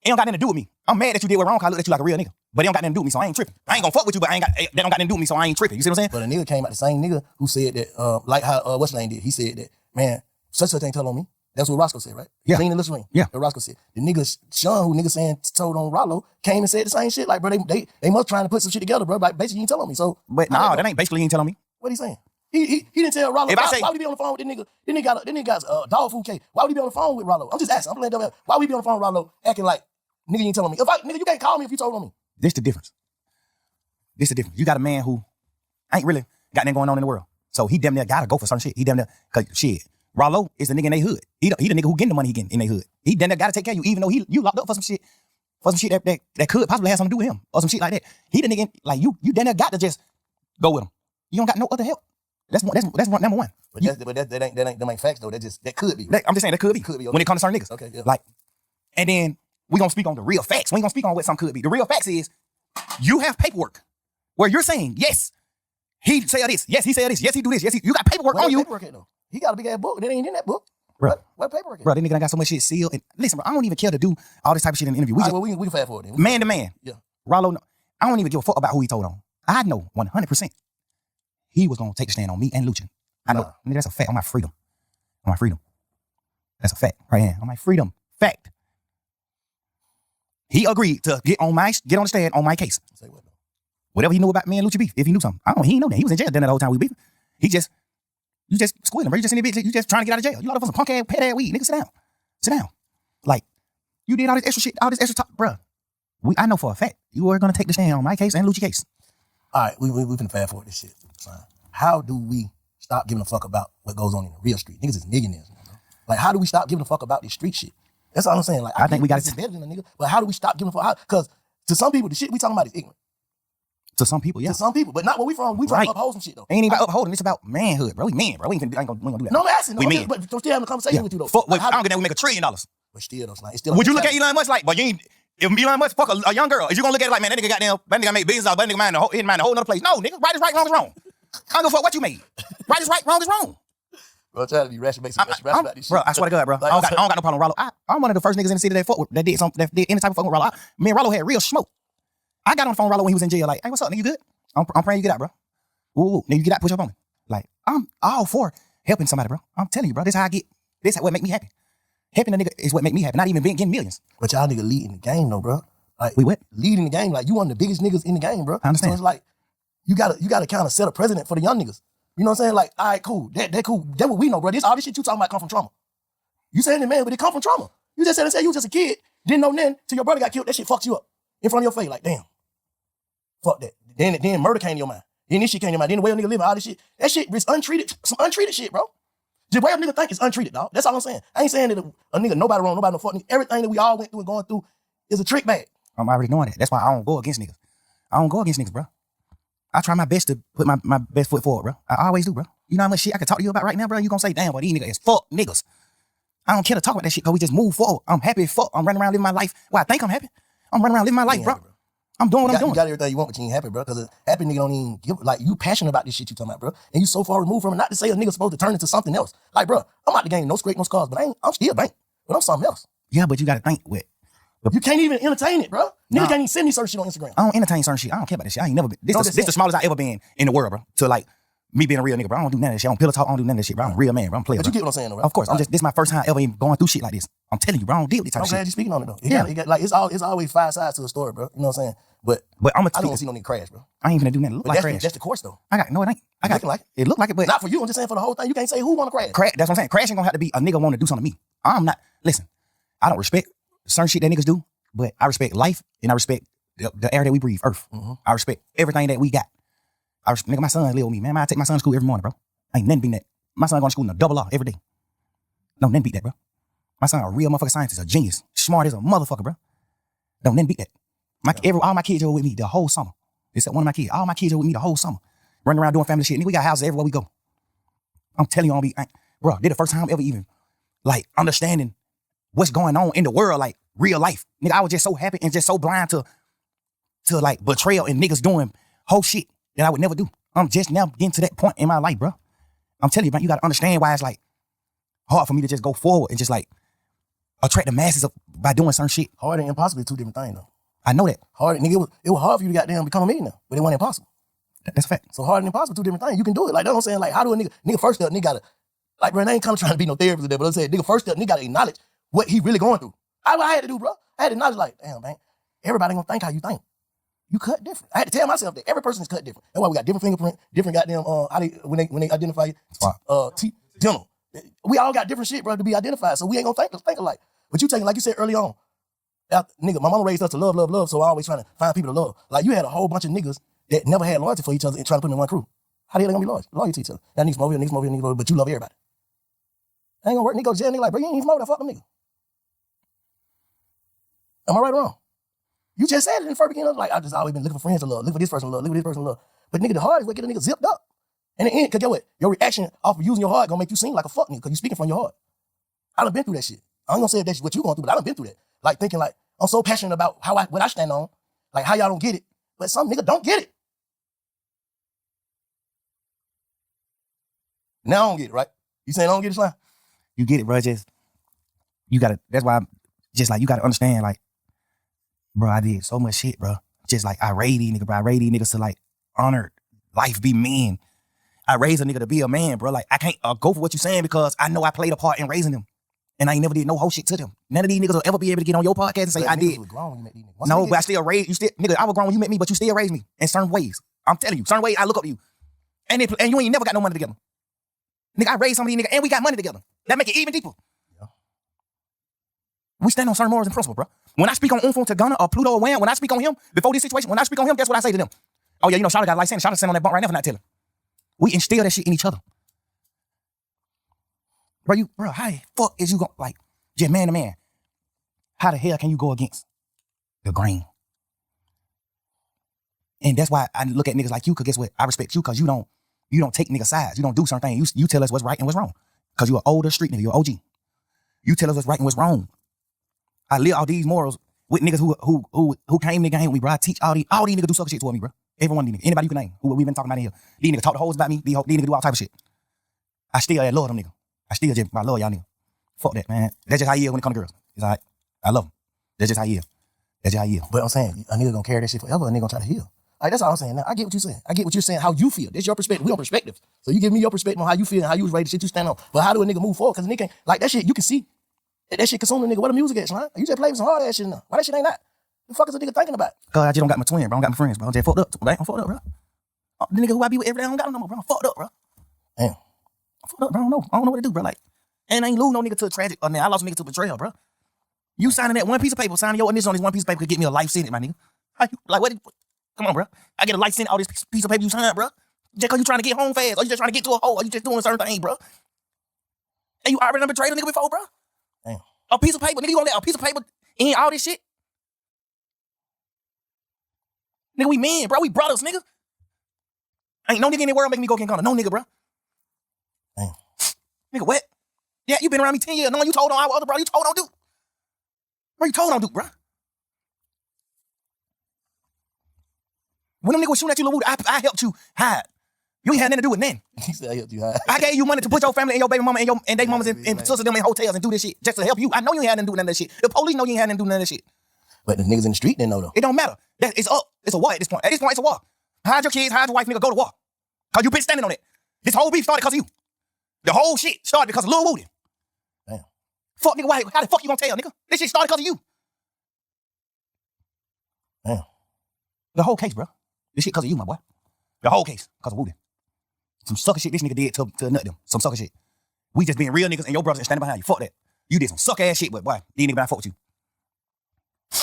it don't got nothing to do with me. I'm mad that you did what wrong because I looked at you like a real nigga. But it don't got nothing to do with me, so I ain't tripping. I ain't gonna fuck with you, but that don't got nothing to do with me, so I ain't tripping. You see what I'm saying? But a nigga came out, the same nigga who said that, like how, what's his name did? He said that, man, such ain't tell on me. That's what Roscoe said, right? Yeah. Clean the Listerine. Yeah. That Roscoe said. The nigga, Sean, who nigga saying told on Rollo, came and said the same shit. Like, bro, they must trying to put some shit together, bro. Like, basically, you ain't tell on me. So, but no, that ain't basically you ain't telling me. What he saying? He didn't tell Rollo. If I say, why would he be on the phone with this nigga? This nigga got a dog food cake. Why would he be on the phone with Rollo? I'm just asking. I'm playing devil. Why would he be on the phone with Rollo acting like, nigga, you ain't telling me? Nigga, you can't call me if you told on me. This the difference. You got a man who ain't really got nothing going on in the world. So he damn near gotta go for certain shit. He damn near, cause shit, Rollo is the nigga in their hood. He the nigga who getting the money he getting in their hood. He damn near gotta take care of you, even though you locked up for some shit that could possibly have something to do with him or some shit like that. He the nigga, like you damn near got to just go with him. You don't got no other help. That's number one. But that ain't facts though. That could be. I'm just saying that could be. Okay. When it comes to certain niggas. Okay, yeah. Like, and then we gonna speak on the real facts. We ain't gonna speak on what some could be. The real facts is you have paperwork where you're saying, yes, he said this. Yes, he said this. Yes, he do this. Yes, you got paperwork on you. Paperwork at, though? He got a big ass book. That ain't in that book. Bro. What paperwork at? Bro, that nigga done got so much shit sealed. And listen, bro, I don't even care to do all this type of shit in the interview. We can fast forward then. Man to man. Yeah. Rollo, I don't even give a fuck about who he told on. I know 100% he was gonna take the stand on me and Luchin. I know. Nigga, that's a fact. On my freedom. On my freedom. That's a fact right here. On my freedom. Fact. He agreed to get on the stand on my case. Say what though? Whatever he knew about me and Lucci beef, if he knew something. He didn't know that. He was in jail then the whole time we beefing. You just squealing, bro. You just in the bitch. You just trying to get out of jail. You locked up for some punk ass, pet ass weed. Nigga, sit down. Sit down. Like, you did all this extra shit, all this extra talk, bro. I know for a fact you were gonna take the stand on my case and Lucci case. All right, we can fast forward this shit. Son. How do we stop giving a fuck about what goes on in the real street? Niggas is millionaires, bro. Like, how do we stop giving a fuck about this street shit? That's all I'm saying. Like, I think we got to better than a nigga. But how do we stop giving a fuck? Because to some people, the shit we talking about is ignorant. To some people, yeah. To some people, but not where we from. We try to uphold some shit though. Ain't even about upholding. It's about manhood, bro. We men, bro. We ain't gonna do that. No, I'm asking. We men. But I'm still having a conversation with you though. Fuck, like, I don't get that we make $1 trillion. But still, though, it's still. Would you look at Elon Musk like, but you ain't? If Elon Musk fuck a young girl, is you gonna look at it like, man, that nigga made billions out, that nigga mind a whole nother place? No, nigga, right is right, wrong is wrong. I don't give a fuck what you made. Right is right, wrong is wrong. Bro, try to be rational, make some rational about this shit. Bro, I swear to God, bro. Like, I don't got no problem with Rollo. I'm one of the first niggas in the city that did any type of fucking with Rollo. Me and Rollo had real smoke. I got on the phone with Rollo when he was in jail, like, hey, what's up, nigga, you good? I'm praying you get out, bro. Ooh, nigga, you get out, push up on me. Like, I'm all for helping somebody, bro. I'm telling you, bro, this is how I get. This is what make me happy. Helping a nigga is what make me happy. Not even getting millions. But y'all nigga leading the game though, bro. Like, we what? Leading the game. Like, you one of the biggest niggas in the game, bro. I understand. So it's like, you gotta kind of set a precedent for the young niggas. You know what I'm saying? Like, all right, cool. That cool. That's what we know, bro. All this shit you talking about come from trauma. You saying it, man, but it come from trauma. You just said you was just a kid, didn't know nothing till your brother got killed. That shit fucked you up in front of your face. Like, damn. Fuck that. Then murder came to your mind. Then this shit came to your mind. Then the way a nigga living, all this shit. That shit is untreated. Some untreated shit, bro. The way a nigga think is untreated, dog. That's all I'm saying. I ain't saying that a nigga, nobody wrong, nobody no fuck nigga. Everything that we all went through and going through is a trick bag. I'm already knowing that. That's why I don't go against niggas. I don't go against niggas, bro. I try my best to put my best foot forward, bro. I always do, bro. You know how much shit I can talk to you about right now, bro? You gonna say, damn, boy, these niggas is fuck niggas. I don't care to talk about that shit because we just move forward. I'm happy as fuck. I'm running around living my life. Well, I think I'm happy. I'm running around living my life, bro. I'm doing what I'm doing. You got everything you want, but you ain't happy, bro. Because a happy nigga don't even give, like, you passionate about this shit you talking about, bro. And you so far removed from it. Not to say a nigga supposed to turn into something else. Like, bro, I'm out the game, no scrape, no scars, but I'm still bank. But I'm something else. Yeah, but you gotta think with. You can't even entertain it, bro. Nigga can't even send me certain shit on Instagram. I don't entertain certain shit. I don't care about this shit. I ain't never been. This the smallest I ever been in the world, bro. To like me being a real nigga, bro. I don't do none of that shit. I don't pillow talk. I don't do none of that shit, bro. I'm a real man, bro. I'm a player. But you get what I'm saying, though, bro. Of course. This is my first time ever even going through shit like this. I'm telling you, bro. I don't deal with this type of shit. I'm glad you're speaking on it, though. Like, it's always 5 sides to a story, bro. You know what I'm saying? But I don't see no nigga crash, bro. I ain't even gonna do nothing. Look like crash. That's the course, though. It ain't. Looking like it. It look like it, but not for you. I'm just saying for the whole thing. You can't say who want to crash. That's what I'm saying. Crashing gonna have to be a nigga want to do something to me. I'm not. Listen, I don't respect certain shit that niggas do, but I respect life and I respect the air that we breathe, Earth. Mm-hmm. I respect everything that we got. Nigga, my son live with me, man. I take my son to school every morning, bro. Ain't nothing beat that. My son going to school in a double R every day. No, nothing beat that, bro. My son a real motherfucking scientist, a genius, smart as a motherfucker, bro. Don't nothing beat that. All my kids are with me the whole summer. Except one of my kids. All my kids are with me the whole summer. Running around doing family shit. Nigga, we got houses everywhere we go. I'm telling you, bro, this the first time ever even, like, understanding what's going on in the world, like, real life. Nigga, I was just so happy and just so blind to like, betrayal and niggas doing whole shit that I would never do. I'm just now getting to that point in my life, bro. I'm telling you, man, you gotta understand why it's, like, hard for me to just go forward and just, like, attract the masses by doing certain shit. Hard and impossible is two different things, though. I know that. Hard, nigga, it was hard for you to goddamn become a millionaire, but it wasn't impossible. That's a fact. So hard and impossible, two different things. You can do it. Like, that's what I'm saying. Like, how do a nigga first step, nigga gotta, like, bro, I ain't kind of trying to be no therapist today, but I'm saying, nigga first step, nigga gotta acknowledge what he really going through. What I had to do, bro. I had to acknowledge, like, damn, man, everybody gonna think how you think. You cut different. I had to tell myself that every person is cut different. That's why we got different fingerprint, different goddamn, when they identify you, dental. We all got different shit, bro, to be identified. So we ain't gonna think alike. But you taking, like you said early on, nigga, my mama raised us to love, love, love, so I always trying to find people to love. Like, you had a whole bunch of niggas that never had loyalty for each other and trying to put them in one crew. How the hell they gonna be loyal to each other? That niggas from over here, niggas from over here, niggas from over here, but you love everybody. That ain't gonna work. Nigga go to jail, nigga like, bro, you ain't even from over there, fuck them nigga. Am I right or wrong? You just said it in the first beginning. Like, I just always been looking for friends to love, looking for this person to love, looking for this person to love. But nigga, the hardest way to get a nigga zipped up. And in the end, cause get what? Your reaction off of using your heart gonna make you seem like a fuck nigga, cause you speaking from your heart. I done been through that shit. I ain't gonna say if that's what you going through, but I done been through that. Like, thinking like, I'm so passionate about what I stand on, like how y'all don't get it. But some nigga don't get it. Now I don't get it, right? You saying I don't get it, Slime? You get it, bro. Just, you gotta, that's why I'm just like, you gotta understand, like, bro, I did so much shit, bro. Just like, I raised these niggas, bro. I raised these niggas to, like, honor life, be men. I raised a nigga to be a man, bro. Like, I can't go for what you're saying because I know I played a part in raising them. And I ain't never did no whole shit to them. None of these niggas will ever be able to get on your podcast and say, I did. Grown when you met these niggas. No, but I still raised you. Still, nigga, I was grown when you met me, but you still raised me in certain ways. I'm telling you, certain ways I look up to you. And you ain't never got no money together. Nigga, I raised some of these niggas and we got money together. That make it even deeper. Yeah. We stand on certain morals and principles, bro. When I speak on Unfo to Gunna or Pluto or Wham, when I speak on him, before this situation, when I speak on him, guess what I say to them? Oh yeah, you know, Shawty got a license. Shawty sitting on that bunk right now for not telling. We instill that shit in each other. Bro, how the fuck is you going, like, just man to man, how the hell can you go against the grain? And that's why I look at niggas like you, because guess what? I respect you because you don't take nigga sides. You don't do certain things. You tell us what's right and what's wrong. Because you're an older street nigga, you're OG. You tell us what's right and what's wrong. I live all these morals with niggas who came in the game with me, bro. I teach all these niggas do sucker shit toward me, bro. Every one of these niggas. Anybody you can name who we've been talking about in here. These niggas talk the hoes about me. These niggas do all type of shit. I still love them niggas. I love y'all niggas. Fuck that, man. That's just how he is when it comes to girls. It's all right. I love him. That's just how he is. That's just how he is. But I'm saying, a nigga gonna carry that shit forever, a nigga gonna try to heal. Like, that's all I'm saying. Now, I get what you're saying. I get what you're saying, how you feel. That's your perspective. We on perspectives. So you give me your perspective on how you feel and how you was raised, the shit you stand on. But how do a nigga move forward? Because a nigga ain't, like, that shit, you can see. That shit consuming a nigga. What the music at, man? You just play with some hard ass shit now. Why that shit ain't that? The fuck is a nigga thinking about? Cause I just don't got my twin, bro. I don't got my friends, bro. I'm just fucked up. I'm fucked up, bro. The nigga who I be with every day, I don't got no number, bro. I'm fucked up, bro. Damn. I'm fucked up, bro. I don't know what to do, bro. Like, and I ain't lose no nigga to a tragic, I lost a nigga to betrayal, bro. You signing that one piece of paper, signing your initial on this one piece of paper could get me a life sentence, my nigga. Like, what? Come on, bro. I get a life sentence, all this piece of paper you signed, bro. Just cause you trying to get home fast, or you just trying to get to a hole, or you just doing certain things, bro. And you already done betrayed a nigga before, bro. Damn. A piece of paper, nigga, you gonna let a piece of paper in all this shit? Nigga, we men, bro. We brothers, nigga. Ain't no nigga in the world make me go get Gunna. No nigga, bro. Damn. Nigga, what? Yeah, you been around me 10 years. Knowing you told on our other brother. You told on Duke. Bro, you told on Duke, bro. When them niggas was shooting at you, Lil Woody, I helped you hide. You ain't had nothing to do with nothing. He said I helped you hide. I gave you money to put your family and your baby mama and they mamas and sisters them in hotels and do this shit just to help you. I know you ain't had nothing to do with none of that shit. The police know you ain't had nothing to do with none of that shit. But the niggas in the street didn't know though. It don't matter. It's up. It's a war at this point. At this point, it's a war. Hide your kids, hide your wife, nigga, go to war. Cause you been standing on it. This whole beef started because of you. The whole shit started because of Lil Woody. Damn. Fuck, nigga, why? How the fuck you gonna tell, nigga? This shit started because of you. Damn. The whole case, bro. This shit because of you, my boy. The whole case because of Woody. Some sucker shit this nigga did to nut them. Some sucker shit. We just being real niggas and your brothers and standing behind you. Fuck that. You did some suck ass shit, but boy, these niggas not fuck with you.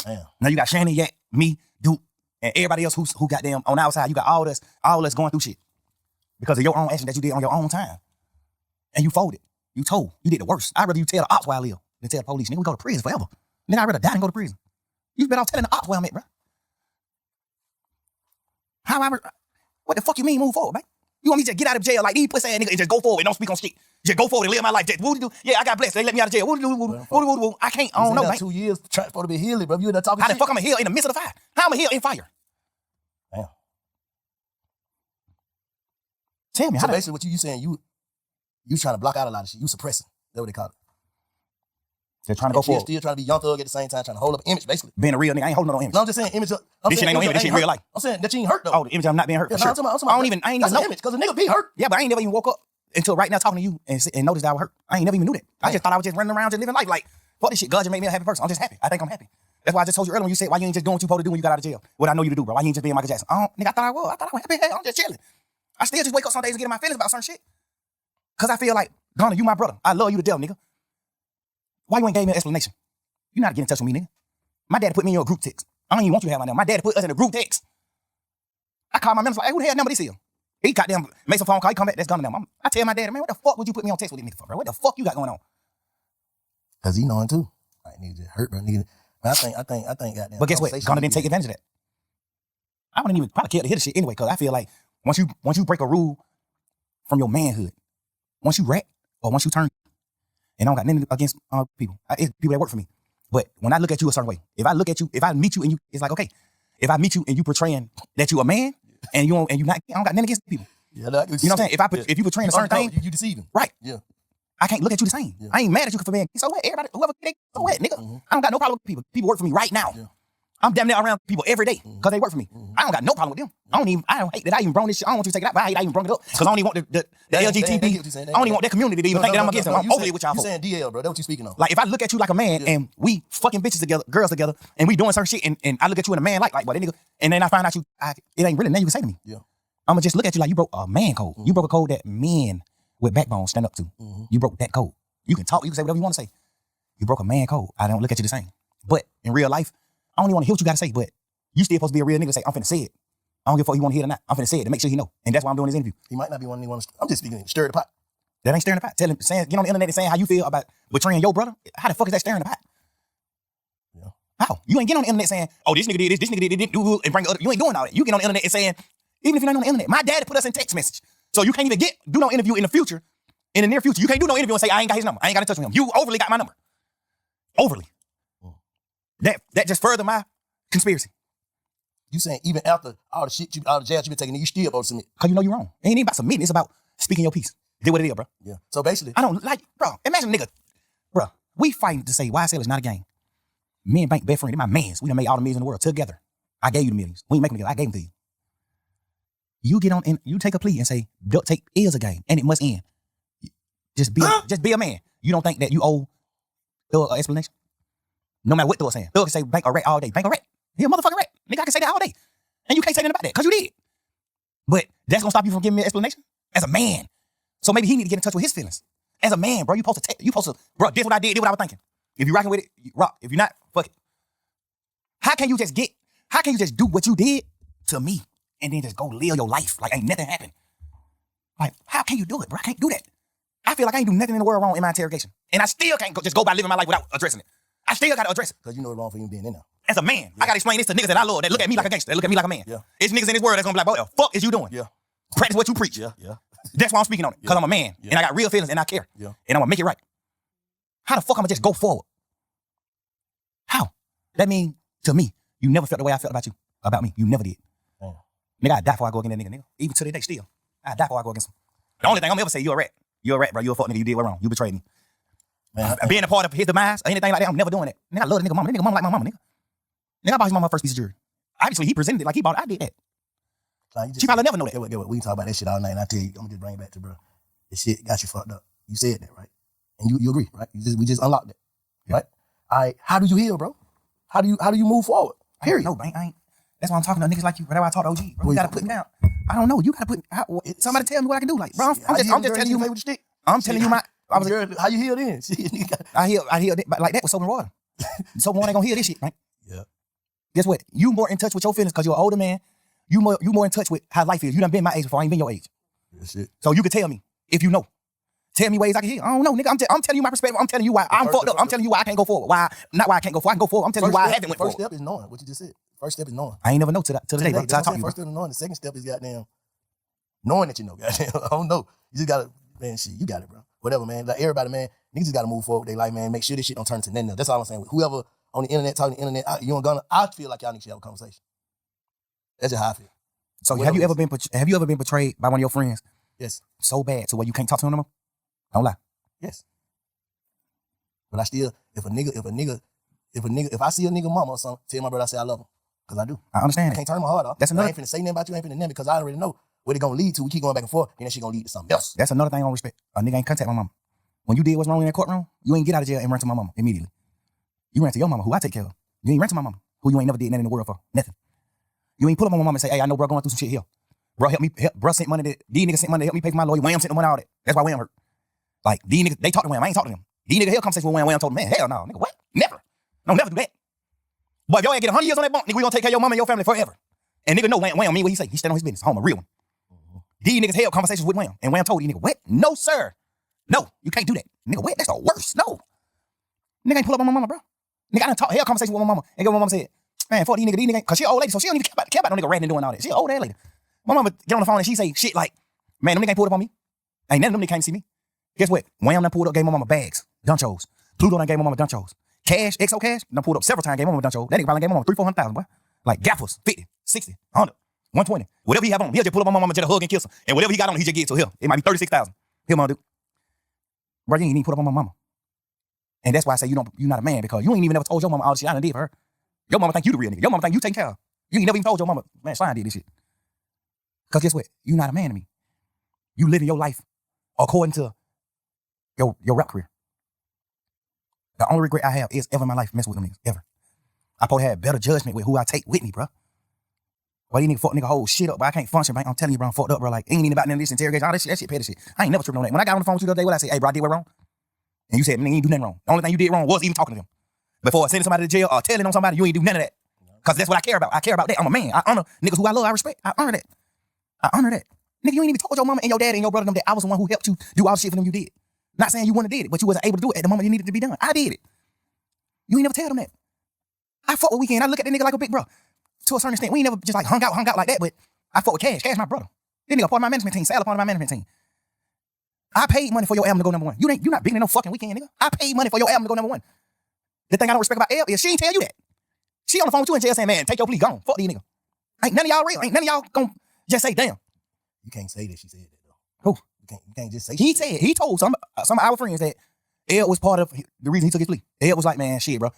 Damn. Now you got Shannon, Yak, me, Duke, and everybody else who got them on our side. You got all us going through shit. Because of your own action that you did on your own time. And you folded. You told. You did the worst. I'd rather you tell the ops where I live than tell the police. Nigga, we go to prison forever. Nigga, I'd rather die than go to prison. You better off telling the ops where I'm at, bro. What the fuck you mean move forward, man? You want me to just get out of jail like these pussy ass niggas and just go forward and don't speak on shit? Just go forward and live my life. Just woo do. Yeah, I got blessed. They let me out of jail. Woo. I can't. I don't know, man. 2 years trying to be healing, bro. You in there talking How shit. the fuck I'm a heal in the midst of the fire? How I'm a heal in fire? Damn. Tell me. So basically, what you saying, you trying to block out a lot of shit. You suppressing. That's what they call it. They're trying to go forward. Still trying to be young thug at the same time, trying to hold up an image, basically. Being a real nigga, I ain't holding no image. No, I'm just saying image. This shit ain't no image. This shit real life. I'm saying that you ain't hurt though. Oh, the image of I'm not being hurt. Yeah, For sure. I ain't even that's know. an image because a nigga be hurt. Yeah, but I ain't never even woke up until right now talking to you and noticed that I was hurt. I ain't never even knew that. I just thought I was just running around just living life like, fuck this shit. God just made me a happy person. I'm just happy. I think I'm happy. That's why I just told you earlier when you said, why you ain't just doing what you supposed to do when you got out of jail? What I know you to do, bro. Why you ain't just being Michael Jackson? Nigga, I thought I was. I thought I was happy. Hey, I'm just chilling. I still just wake up some days and get in my feelings about certain shit. Cause I feel like, Gunna, you my brother. I love you to death, nigga. Why you ain't gave me an explanation? You know how to get in touch with me, nigga. My dad put me in your group text. I don't even want you to have my number. My dad put us in a group text. I call my members like, hey, who the hell number this is? He goddamn makes a phone call. He come back. That's Gunna number. I tell my dad, man, what the fuck would you put me on text with this nigga for, bro? What the fuck you got going on? Cause he knowing too. I need to hurt, bro. Nigga. I think goddamn. But guess what? Gunna didn't take advantage of that. I wouldn't even probably care to hit the shit anyway, cause I feel like once you break a rule from your manhood, once you rat or once you turn, and I don't got nothing against people. It's people that work for me. But when I look at you a certain way, if I meet you and you, it's like, okay, if I meet you and you portraying that you a man and you not, I don't got nothing against people. Yeah, that, you know what I'm saying? If you portraying a certain thing, you deceiving. Right. Yeah. I can't look at you the same. Yeah. I ain't mad at you for being, so what? Everybody, whoever, so what, nigga? Mm-hmm. I don't got no problem with people. People work for me right now. Yeah. I'm damn near around people every day because they work for me. I don't got no problem with them. I don't hate that I even brought this shit. I don't want you to take it out, but I hate that I even brought it up because I don't even want the LGBT. I don't even want that community to even think that I'm against them. I'm overly with y'all. You saying DL, bro? That's what you speaking on. Like if I look at you like a man and we fucking bitches together, girls together, and we doing certain shit, and I look at you and a man like what that nigga, and then I find out it ain't really nothing you can say to me. Yeah. I'ma just look at you like you broke a man code. You broke a code that men with backbone stand up to. You broke that code. You can talk. You can say whatever you want to say. You broke a man code. I don't look at you the same. But in real life, I don't even want to hear what you got to say, but you still supposed to be a real nigga to say, I'm finna say it. I don't give a fuck you want to hear it or not. I'm finna say it to make sure he know. And that's why I'm doing this interview. He might not be one of the I'm just speaking, stir the pot. That ain't stirring the pot. Get on the internet and saying how you feel about betraying your brother. How the fuck is that stirring the pot? Yeah. How? You ain't getting on the internet saying, oh, this nigga did this nigga did this, and bring other. You ain't doing all that. You get on the internet and saying, even if you're not on the internet, my daddy put us in text message. So you can't even do no interview in the future, in the near future. You can't do no interview and say, I ain't got his number. I ain't got in touch with him. You overly got my number. Overly. That just further my conspiracy. You saying even after all the shit, all the jabs you been taking, you still supposed to submit? Cause you know you're wrong. It ain't even about submitting. It's about speaking your piece. Do what it is, bro. Yeah. So basically, I don't like, bro. Imagine nigga, bro. We fighting to say YSL is not a game. Me and Bank best friend, they my mans. We done made all the millions in the world together. I gave you the millions. We ain't making them together. I gave them to you. You get on and you take a plea and say, don't take is a game and it must end. Just be a man. You don't think that you owe Thug an explanation? No matter what Thug saying. Thug can say Bank a rat all day. Bank a rat. He a motherfucking rat. Nigga, I can say that all day. And you can't say nothing about that because you did. But that's gonna stop you from giving me an explanation? As a man. So maybe he need to get in touch with his feelings. As a man, bro, you supposed to, bro, this what I did, this what I was thinking. If you rocking with it, you rock. If you're not, fuck it. How can you just do what you did to me and then just go live your life like ain't nothing happened? Like, how can you do it, bro? I can't do that. I feel like I ain't do nothing in the world wrong in my interrogation. And I still can't just go by living my life without addressing it. I still gotta address it. Because you know it's wrong for you being in there. As a man, I gotta explain this to niggas that I love, that look at me like a gangster, that look at me like a man. Yeah. It's niggas in this world that's gonna be like, what the fuck is you doing? Yeah. Practice what you preach. Yeah. That's why I'm speaking on it. Because I'm a man and I got real feelings and I care. Yeah. And I'm gonna make it right. How the fuck I'm gonna just go forward? How? That mean to me, you never felt the way I felt about me. You never did. Nigga, I die before I go against that nigga. Even to this day still. I die before I go against him. The only thing I'm ever say, you're a rat. You're a rat, bro. You're a fuck nigga. You did what wrong. You betrayed me. Man, being a part of his demise or anything like that, I'm never doing that. Nigga, I love the nigga mama. The nigga mama like my mama, nigga. Nigga, I bought his mama first piece of jewelry. Obviously, he presented it like he bought it. I did that. She probably never know that. Get what, we can talk about that shit all night, and I tell you, I'm gonna just bring it back to bro. This shit got you fucked up. You said that, right? And you agree, right? We just unlocked that, right? All right, how do you heal, bro? How do you move forward? Period. No, I ain't. That's why I'm talking to niggas like you. That's why I talk to OG. Bro, you gotta put me down. I don't know. You gotta put somebody tell me what I can do. Like, bro, I'm just telling you. Play with the stick. I'm telling you how you heal then? I heal like that with soap and water. Soap and water ain't gonna heal this shit, right? Yeah. Guess what? You more in touch with your feelings because you're an older man. You more in touch with how life is. You done been my age before. I ain't been your age. Shit. So you can tell me if you know. Tell me ways I can heal. I don't know, nigga. I'm telling you my perspective. I'm telling you why I'm fucked up. I'm telling you why I can't go forward. Not why I can't go forward. I can go forward. I'm telling you why I haven't went forward. First step is knowing what you just said. First step is knowing. I ain't never know to the day, bro. First step is knowing. The second step is goddamn knowing that you know, goddamn. I don't know. You just gotta, man, shit, you got it, bro. Whatever, man. Like everybody, man, niggas just gotta move forward with their life, man. Make sure this shit don't turn to nothing else. That's all I'm saying. With whoever on the internet talking to the internet, you and Gunna, I feel like y'all need to have a conversation. That's just how I feel. So have you ever been betrayed by one of your friends? Yes. So bad to where you can't talk to them no more? Don't lie. Yes. But I still, if I see a nigga mama or something, tell my brother I say I love him. Because I do. I understand. I can't turn my heart off. That's another. I ain't finna say nothing about you, I ain't finna nothing because I already know what it gonna lead to. We keep going back and forth, and that shit gonna lead to something else. That's another thing I don't respect. A nigga ain't contact my mama. When you did what's wrong in that courtroom, you ain't get out of jail and run to my mama immediately. You ran to your mama, who I take care of. You ain't run to my mama, who you ain't never did nothing in the world for. Nothing. You ain't pull up on my mama and say, hey, I know bro going through some shit here. Bro, help me. Bro sent money to, these niggas sent money to help me pay for my lawyer. Wham sent the money all that. That's why Wham hurt. Like, these niggas, they talk to Wham. I ain't talking to them. These niggas held conversation with Wham. Wham told them, man, hell no. Nigga, what? Never. No, never do that. But if your ass get 100 years on that bunk, nigga, we gonna take care of your mama and your family forever. And nigga know Wham mean what he say. He stand on his business. Home, a real one. These niggas held conversations with Wham. And Wham told these niggas, what? No, sir. No, you can't do that. Nigga, what? That's the worst. No. Nigga ain't pull up on my mama, bro. Nigga, I done held conversation with my mama. And my mama said, man, fuck these niggas, cause she an old lady, so she don't even care about no nigga ranting and doing all that. She an old ass lady. My mama get on the phone and she say shit like, man, them niggas ain't pulled up on me. Ain't none of them niggas came to see me. Guess what? Wham done pulled up, gave my mama bags, dunchos. Pluto done gave my mama dunchos. Cash, XO Cash, done pulled up several times, gave my mama dunchos. That nigga probably gave my mama 300,000-400,000, boy. Like gaffers, 50, 60, 100, 120. Whatever he have on, he'll just pull up on my mama, just a hug and kiss her. And whatever he got on, he just get to him. It might be 36,000. He'll mama do. Bro, you ain't even put up on my mama. And that's why I say you're not a man, because you ain't even never told your mama all the shit I done did for her. Your mama think you the real nigga. Your mama think you taking care of her. You ain't never even told your mama, man, Slime did this shit. Because guess what? You not a man to me. You living your life according to your rap career. The only regret I have is ever in my life messing with them niggas, ever. I supposed to have better judgment with who I take with me, bro. Why these niggas fuck nigga whole shit up, but I can't function, bro. I'm telling you, bro, I'm fucked up, bro. Like, ain't even about none of this interrogation, all that shit petty shit. I ain't never tripping on that. When I got on the phone with you the other day, what I say, hey, bro, I did what wrong? And you said, man, you ain't do nothing wrong. The only thing you did wrong was even talking to them. Before sending somebody to jail or telling on somebody, you ain't do none of that. Because that's what I care about. I care about that. I'm a man. I honor niggas who I love, I respect. I honor that. I honor that. Nigga, you ain't even told your mama and your dad and your brother them that I was the one who helped you do all the shit for them you did. Not saying you wouldn't have did it, but you wasn't able to do it at the moment it needed to be done. I did it. You ain't never tell them that. I fuck with Weekend. I look at the nigga like a big bro. To a certain extent, we ain't never just like hung out like that, but I fuck with Cash. Cash my brother. This nigga part of my management team. Sal part of my management team. I paid money for your album to go number one. You not big in no fucking Weekend, nigga. I paid money for your album to go number one. The thing I don't respect about Elle is she ain't tell you that. She on the phone with you in jail saying, man, take your plea, gone. Fuck these niggas. Ain't none of y'all real. Ain't none of y'all gonna just say, damn. You can't say that she said that, though. Who? You can't just say he told some of our friends that Elle was part of the reason he took his plea. Elle was like, man, shit, bro.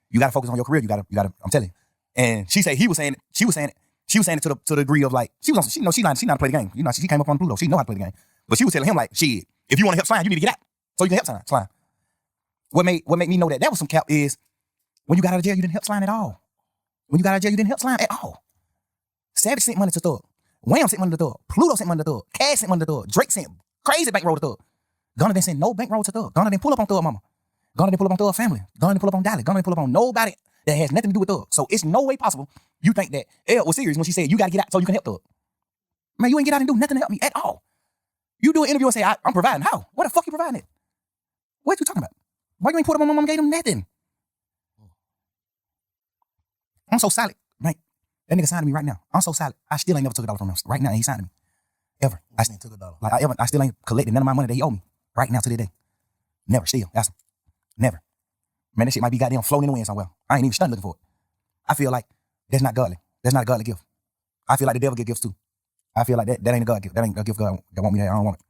You gotta focus on your career. You gotta, I'm telling you. And she said she was saying it to the degree of like, she know she know how to play the game. You know, she came up on Pluto. She know how to play the game. But she was telling him like, shit, if you want to help Slime, you need to get out. So you can help Slime. What made me know that was some cap is when you got out of jail, you didn't help Slime at all. When you got out of jail, you didn't help Slime at all. Savage sent money to Thug. Wham sent money to Thug. Pluto sent money to Thug. Cash sent money to Thug. Drake sent crazy bankroll to Thug. Gunna didn't send no bankroll to Thug. Gunna didn't pull up on Thug mama. Gunna didn't pull up on Thug family. Gunna didn't pull up on Dolly. Gunna didn't pull up on nobody that has nothing to do with Thug. So it's no way possible you think that Elle was serious when she said you gotta get out so you can help Thug. Man, you ain't get out and do nothing to help me at all. You do an interview and say, I'm providing. How? What the fuck you providing it? What you talking about? Why you ain't put up on my mama gave them nothing? I'm so solid, right? That nigga signed to me right now. I'm so solid. I still ain't never took $1 from him. Right now, he signed to me. Ever. I still took $1. Like I still ain't collected none of my money that he owe me. Right now to this day. Never. Still. That's him. Never. Man, that shit might be goddamn floating in the wind somewhere. I ain't even stunned looking for it. I feel like that's not godly. That's not a godly gift. I feel like the devil get gifts too. I feel like that ain't a God gift. That ain't a gift God that want me there. I don't want it.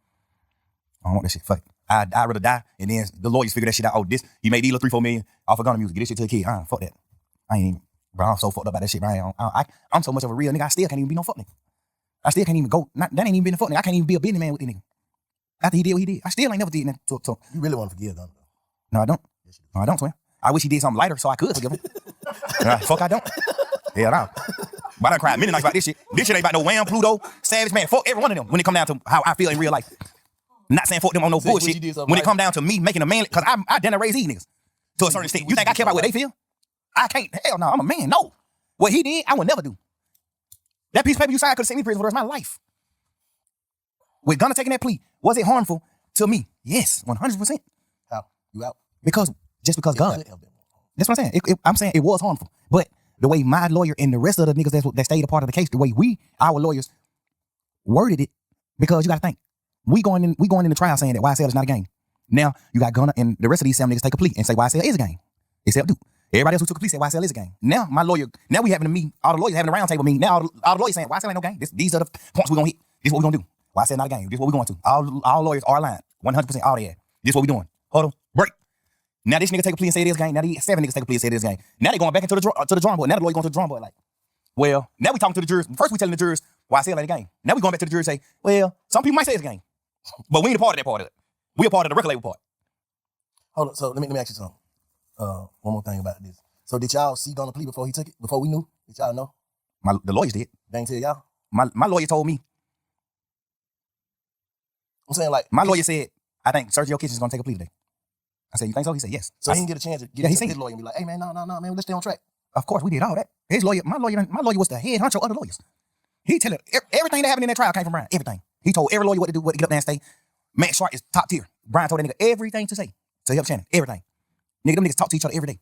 I don't want that shit. Fuck it. I'd rather die and then the lawyers figure that shit out. Oh, he made these little 3-4 million off of Gunna music. Get this shit to the kid. Fuck that. I ain't even, bro, I'm so fucked up about that shit, bro. I'm so much of a real nigga, I still can't even be no fuck nigga. I still can't even go, that ain't even been a fuck nigga. I can't even be a business man with this nigga. After he did what he did. I still ain't never did nothing to You really want to forgive Gunna, though? No, I don't. Yes, No, I don't, twin. I wish he did something lighter so I could forgive him. Fuck, I don't. Hell no. But I done cried many nights about this shit. This shit ain't about no Wham, Pluto, Savage, man. Fuck every one of them when it come down to how I feel in real life. Not saying fuck them on no bullshit. When it come down to me making a man, because I done raise these niggas to a certain extent. You think I care about what they feel? I can't. Hell no, I'm a man. No. What he did, I would never do. That piece of paper you signed could have sent me to prison for the rest of my life. With Gunna taking that plea, was it harmful to me? Yes, 100%. How? You out? Because God. That's what I'm saying. I'm saying it was harmful. But the way my lawyer and the rest of the niggas that stayed a part of the case, the way our lawyers worded it, Because you got to think, we going in the trial saying that YSL is not a game. Now you got Gunna and the rest of these 7 niggas take a plea and say YSL is a game. Except Duke. Everybody else who took a plea said YSL is a game. Now my lawyer, now we having a meeting, all the lawyers having a round table meeting. Now all the lawyers saying YSL ain't no game. These are the points we're gonna hit. This is what we're gonna do. YSL not a game. This is what we're going to. All lawyers are aligned. 100% all they have. This is what we doing. Hold on. Break. Now this nigga take a plea and say it is a game. Now these 7 niggas take a plea and say it is a game. Now they going back into the drawing board. Now the lawyer going to the drawing board like, well, now we talking to the jurors. First we telling the jurors YSL ain't a game. Now we going back to the jurors and say, well, some people might say it's a game. But we ain't a part of that part of it. We a part of the record label part. Hold on, so let me ask you something. One more thing about this. So did y'all see Gunna plea before he took it? Before we knew? Did y'all know? The lawyers did. They ain't tell y'all? My lawyer told me. I'm saying like... My lawyer said, I think Sergio Kitchen's going to take a plea today. I said, you think so? He said, yes. So he didn't get a chance to get his lawyer and be like, hey man, no, man, let's stay on track. Of course, we did all that. My lawyer was the head honcho of the lawyers. He tell it, everything that happened in that trial came from Brian. Everything. He told every lawyer what to do, what to get up there and stay. Matt Sharp is top tier. Brian told that nigga everything to say to help Shannon. Everything. Nigga, them niggas talk to each other every day.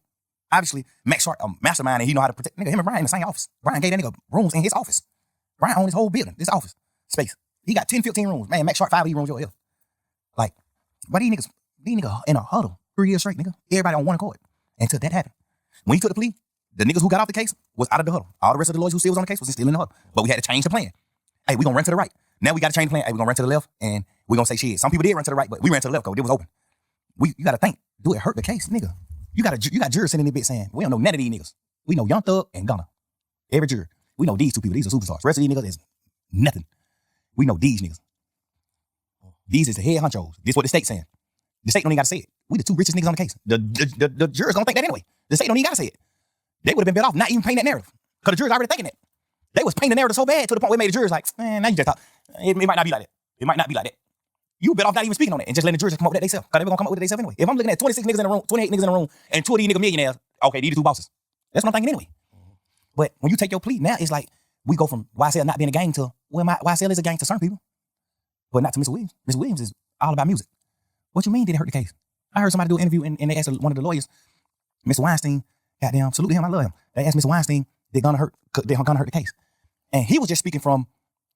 Obviously, Matt Sharp, a mastermind, and he know how to protect. Nigga, him and Brian in the same office. Brian gave that nigga rooms in his office. Brian owned his whole building, this office space. He got 10, 15 rooms. Man, Matt Sharp 5 of these rooms, your like, but these niggas in a huddle 3 years straight, nigga. Everybody on one accord until that happened. When he took the plea, the niggas who got off the case was out of the huddle. All the rest of the lawyers who still was on the case was still in the huddle. But we had to change the plan. Hey, we gonna run to the right. Now we gotta change the plan. Hey, we gonna run to the left and we gonna say shit. Some people did run to the right, but we ran to the left because it was open. You gotta think, do it hurt the case, nigga? You got jurors sitting in the bit saying, we don't know none of these niggas. We know Young Thug and Gunna. Every juror. We know these 2 people. These are superstars. The rest of these niggas is nothing. We know these niggas. These is the head honchos. This is what the state's saying. The state don't even gotta say it. We the 2 richest niggas on the case. The jurors don't think that anyway. The state don't even gotta say it. They would have been better off not even painting that narrative. Because the jurors already thinking that. They was painting the narrative so bad to the point where it made the jurors like, man, now you just talk. It might not be like that. It might not be like that. You better off not even speaking on that and just letting the jurors come up with that themselves. Because they were gonna come up with it themselves anyway. If I'm looking at 26 niggas in the room, 28 niggas in the room, and 2 of these niggas millionaires, okay, these are 2 bosses. That's what I'm thinking anyway. But when you take your plea, now it's like we go from YSL not being a gang to, well, YSL is a gang to certain people, but not to Mr. Williams. Mr. Williams is all about music. What you mean did it hurt the case? I heard somebody do an interview and they asked one of the lawyers, Mr. Weinstein, goddamn, salute to him, I love him. They asked Mr. Weinstein, did Gunna hurt the case? And he was just speaking from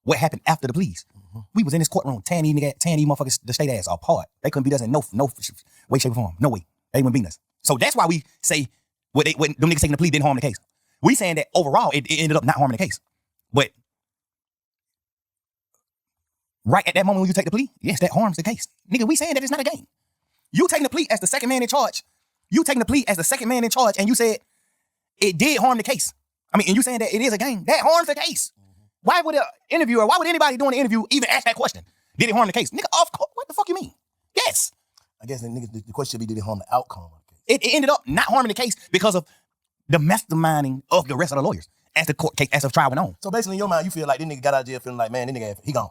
what happened after the pleas. We was in this courtroom, tearing these motherfuckers, the state ass apart. They couldn't beat us in no way, shape, or form. No way. They wouldn't beat us. So that's why we say when them niggas taking the plea didn't harm the case. We saying that overall it ended up not harming the case. But right at that moment when you take the plea, yes, that harms the case. Nigga, we saying that it's not a game. You taking the plea as the second man in charge. And you said it did harm the case. I mean, and you saying that it is a game. That harms the case. Why would an interviewer, why would anybody doing the interview even ask that question? Did it harm the case? Nigga, of course. What the fuck you mean? Yes. I guess the question should be, did it harm the outcome of the It case? ended up not harming the case because of the masterminding of the rest of the lawyers as the court case, as the trial went on. So basically in your mind, you feel like this nigga got out of jail feeling like, man, this nigga, he gone.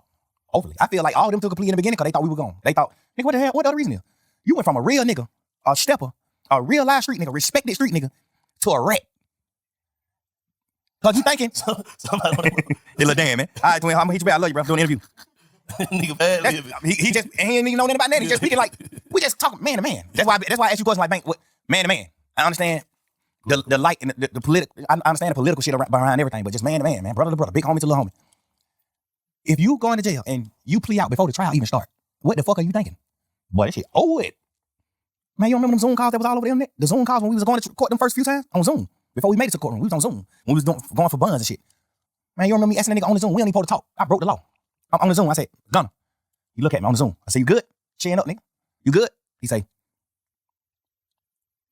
Hopefully. I feel like all of them took a plea in the beginning because they thought we were gone. They thought, nigga, what the hell? What the other reason is? You went from a real nigga, a stepper, a real live street nigga, respected street nigga, to a rat. Cause you thinking, hey, little damn, man. All right, twin, I'm gonna hit you back. I love you, bro. I'm doing an interview. Nigga bad. He ain't even know nothing about that. He just speaking like, we just talking man to man. That's why I ask you questions like, man to man. I understand the light and the political, I understand the political shit behind everything, but just man to man, brother to brother, big homie to little homie. If you go into jail and you plea out before the trial even start, what the fuck are you thinking? Boy, that shit over it. Man, you remember them Zoom calls that was all over the internet? The Zoom calls when we was going to court them first few times on Zoom. Before we made it to the courtroom, we was on Zoom. When we was going for buns and shit. Man, you remember me asking that nigga on the Zoom, we don't even supposed to talk. I broke the law. I'm on the Zoom. I said, Gunna, you look at me on the Zoom. I say, you good? Chin up, nigga. You good? He say,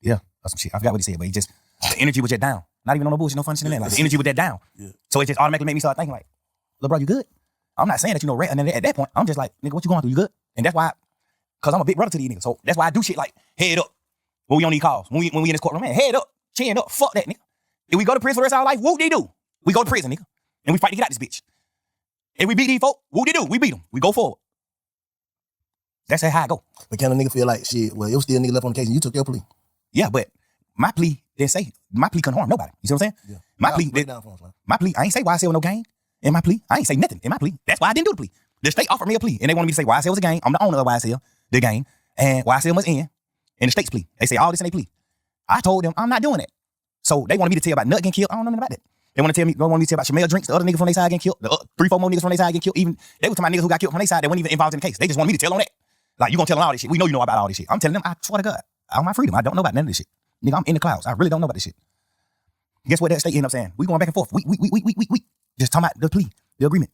yeah, that's some shit. I forgot what he said, but the energy was just down. Not even on no bullshit, no fun shit in there. Like, the energy was that down. Yeah. So it just automatically made me start thinking like, look, bro, you good? I'm not saying that you know, and then at that point, I'm just like, nigga, what you going through? You good? And that's why, cause I'm a big brother to these niggas. So that's why I do shit like head up when we on these calls. When we in this courtroom, man, head up, chin up, fuck that, nigga. If we go to prison for the rest of our life, whoop they do. We go to prison, nigga. And we fight to get out this bitch. If we beat these folk, whoop they do. We beat them. We go forward. That's how I go. But can a nigga feel like, shit, well, it was still a nigga left on the case and you took your plea? Yeah, but my plea didn't say, my plea couldn't harm nobody. You see what I'm saying? Yeah. My plea, I ain't say YSL was no gang. In my plea, I ain't say nothing in my plea. That's why I didn't do the plea. The state offered me a plea and they wanted me to say YSL was a gang. I'm the owner of YSL, the gang, and YSL was in the state's plea. They say all this in their plea. I told them I'm not doing it. So they wanted me to tell about Nut getting killed. I don't know nothing about that. They want to tell me, don't want me to tell about Shamel Drinks, the other nigga from their side getting killed, the 3-4 more niggas from their side getting killed. Even they were talking about niggas who got killed from their side that weren't even involved in the case. They just want me to tell on that. Like, you gonna tell on all this shit. We know you know about all this shit. I'm telling them, I swear to God, on my freedom, I don't know about none of this shit. Nigga, I'm in the clouds. I really don't know about this shit. Guess what that state ended up saying? We going back and forth. We just talking about the plea agreement,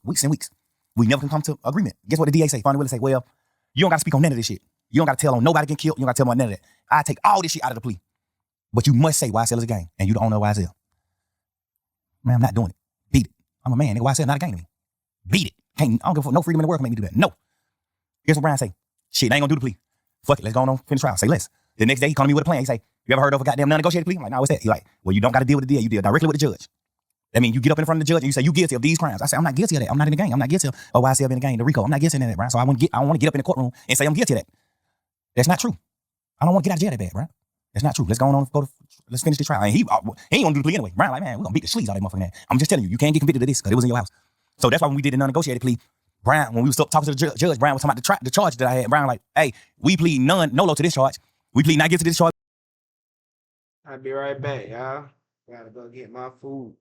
weeks and weeks. We never can come to agreement. Guess what the DA say? Finally, Willis say, well, you don't got to speak on none of this shit. You don't got to tell on nobody getting killed. You don't got to tell on none of that. I take all this shit out of the plea. But you must say YSL is a gang, and you the owner of YSL. Man, I'm not doing it. Beat it. I'm a man. Nigga, YSL not a gang to me. Beat it. I don't give a fuck. No freedom in the world can make me do that. No. Guess what Brian say? Shit, I ain't gonna do the plea. Fuck it. Let's go on finish trial. Say less. The next day, he called me with a plan. He say, you ever heard of a goddamn non-negotiated plea? I'm like, nah, what's that? He like, well, you don't got to deal with the DA. You deal directly with the judge. That means you get up in front of the judge and you say, you guilty of these crimes. I say, I'm not guilty of that. I'm not in the gang. I'm not guilty of YSL being in the gang, the RICO. I'm not guilty of that, Brian. So I don't want to get up in the courtroom and say I'm guilty of that. That's not true. I don't want to get out of jail that bad, Brian. That's not true. Let's go on, let's finish the trial. And he ain't gonna do the plea anyway. Brian like, man, we're gonna beat the sleaze out of that motherfucking ass. I'm just telling you, you can't get convicted of this because it was in your house. So that's why when we did the non-negotiated plea, Brian, when we was talking to the judge, Brian was talking about the charge that I had. Brian like, hey, we plead no to this charge. We plead not guilty to this charge. I'll be right back, y'all. Gotta go get my food.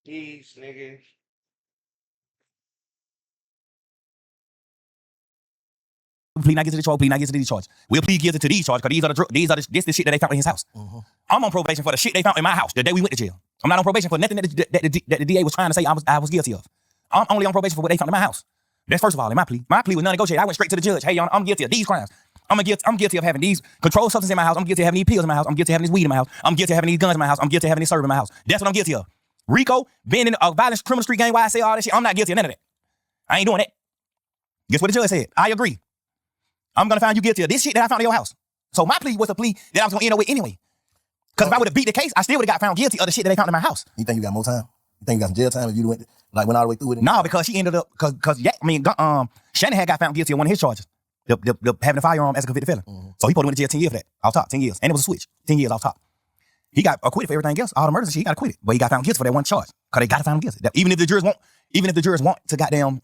Jeez, nigga. Plead not guilty to the charge, plead not guilty to these charges. We'll plead guilty to these charges because this the shit that they found in his house. Mm-hmm. I'm on probation for the shit they found in my house the day we went to jail. I'm not on probation for nothing that the DA was trying to say I was guilty of. I'm only on probation for what they found in my house. That's first of all in my plea. My plea was non-negotiated. I went straight to the judge. Hey, I'm guilty of these crimes. I'm guilty of having these controlled substances in my house. I'm guilty of having these pills in my house. I'm guilty of having these weed in my house. I'm guilty of having these guns in my house. I'm guilty of having these serve in my house. That's what I'm guilty of. Rico, being in a violent criminal street gang, YSL, all that shit, I'm not guilty of none of that. I ain't doing that. Guess what the judge said? I agree. I'm gonna find you guilty of this shit that I found in your house. So my plea was a plea that I was gonna end up with anyway. Because if I would have beat the case, I still would have got found guilty of the shit that they found in my house. You think you got more time? You think you got some jail time if you went all the way through with it? No, because she ended up Shannon had got found guilty of one of his charges. The having a firearm as a convicted felon. Mm-hmm. So he probably went to jail 10 years for that. Off top, 10 years. And it was a switch. 10 years off top. He got acquitted for everything else. All the murders and shit, he got acquitted. But he got found guilty for that one charge. Because they got to find him guilty. Even if the jurors want to goddamn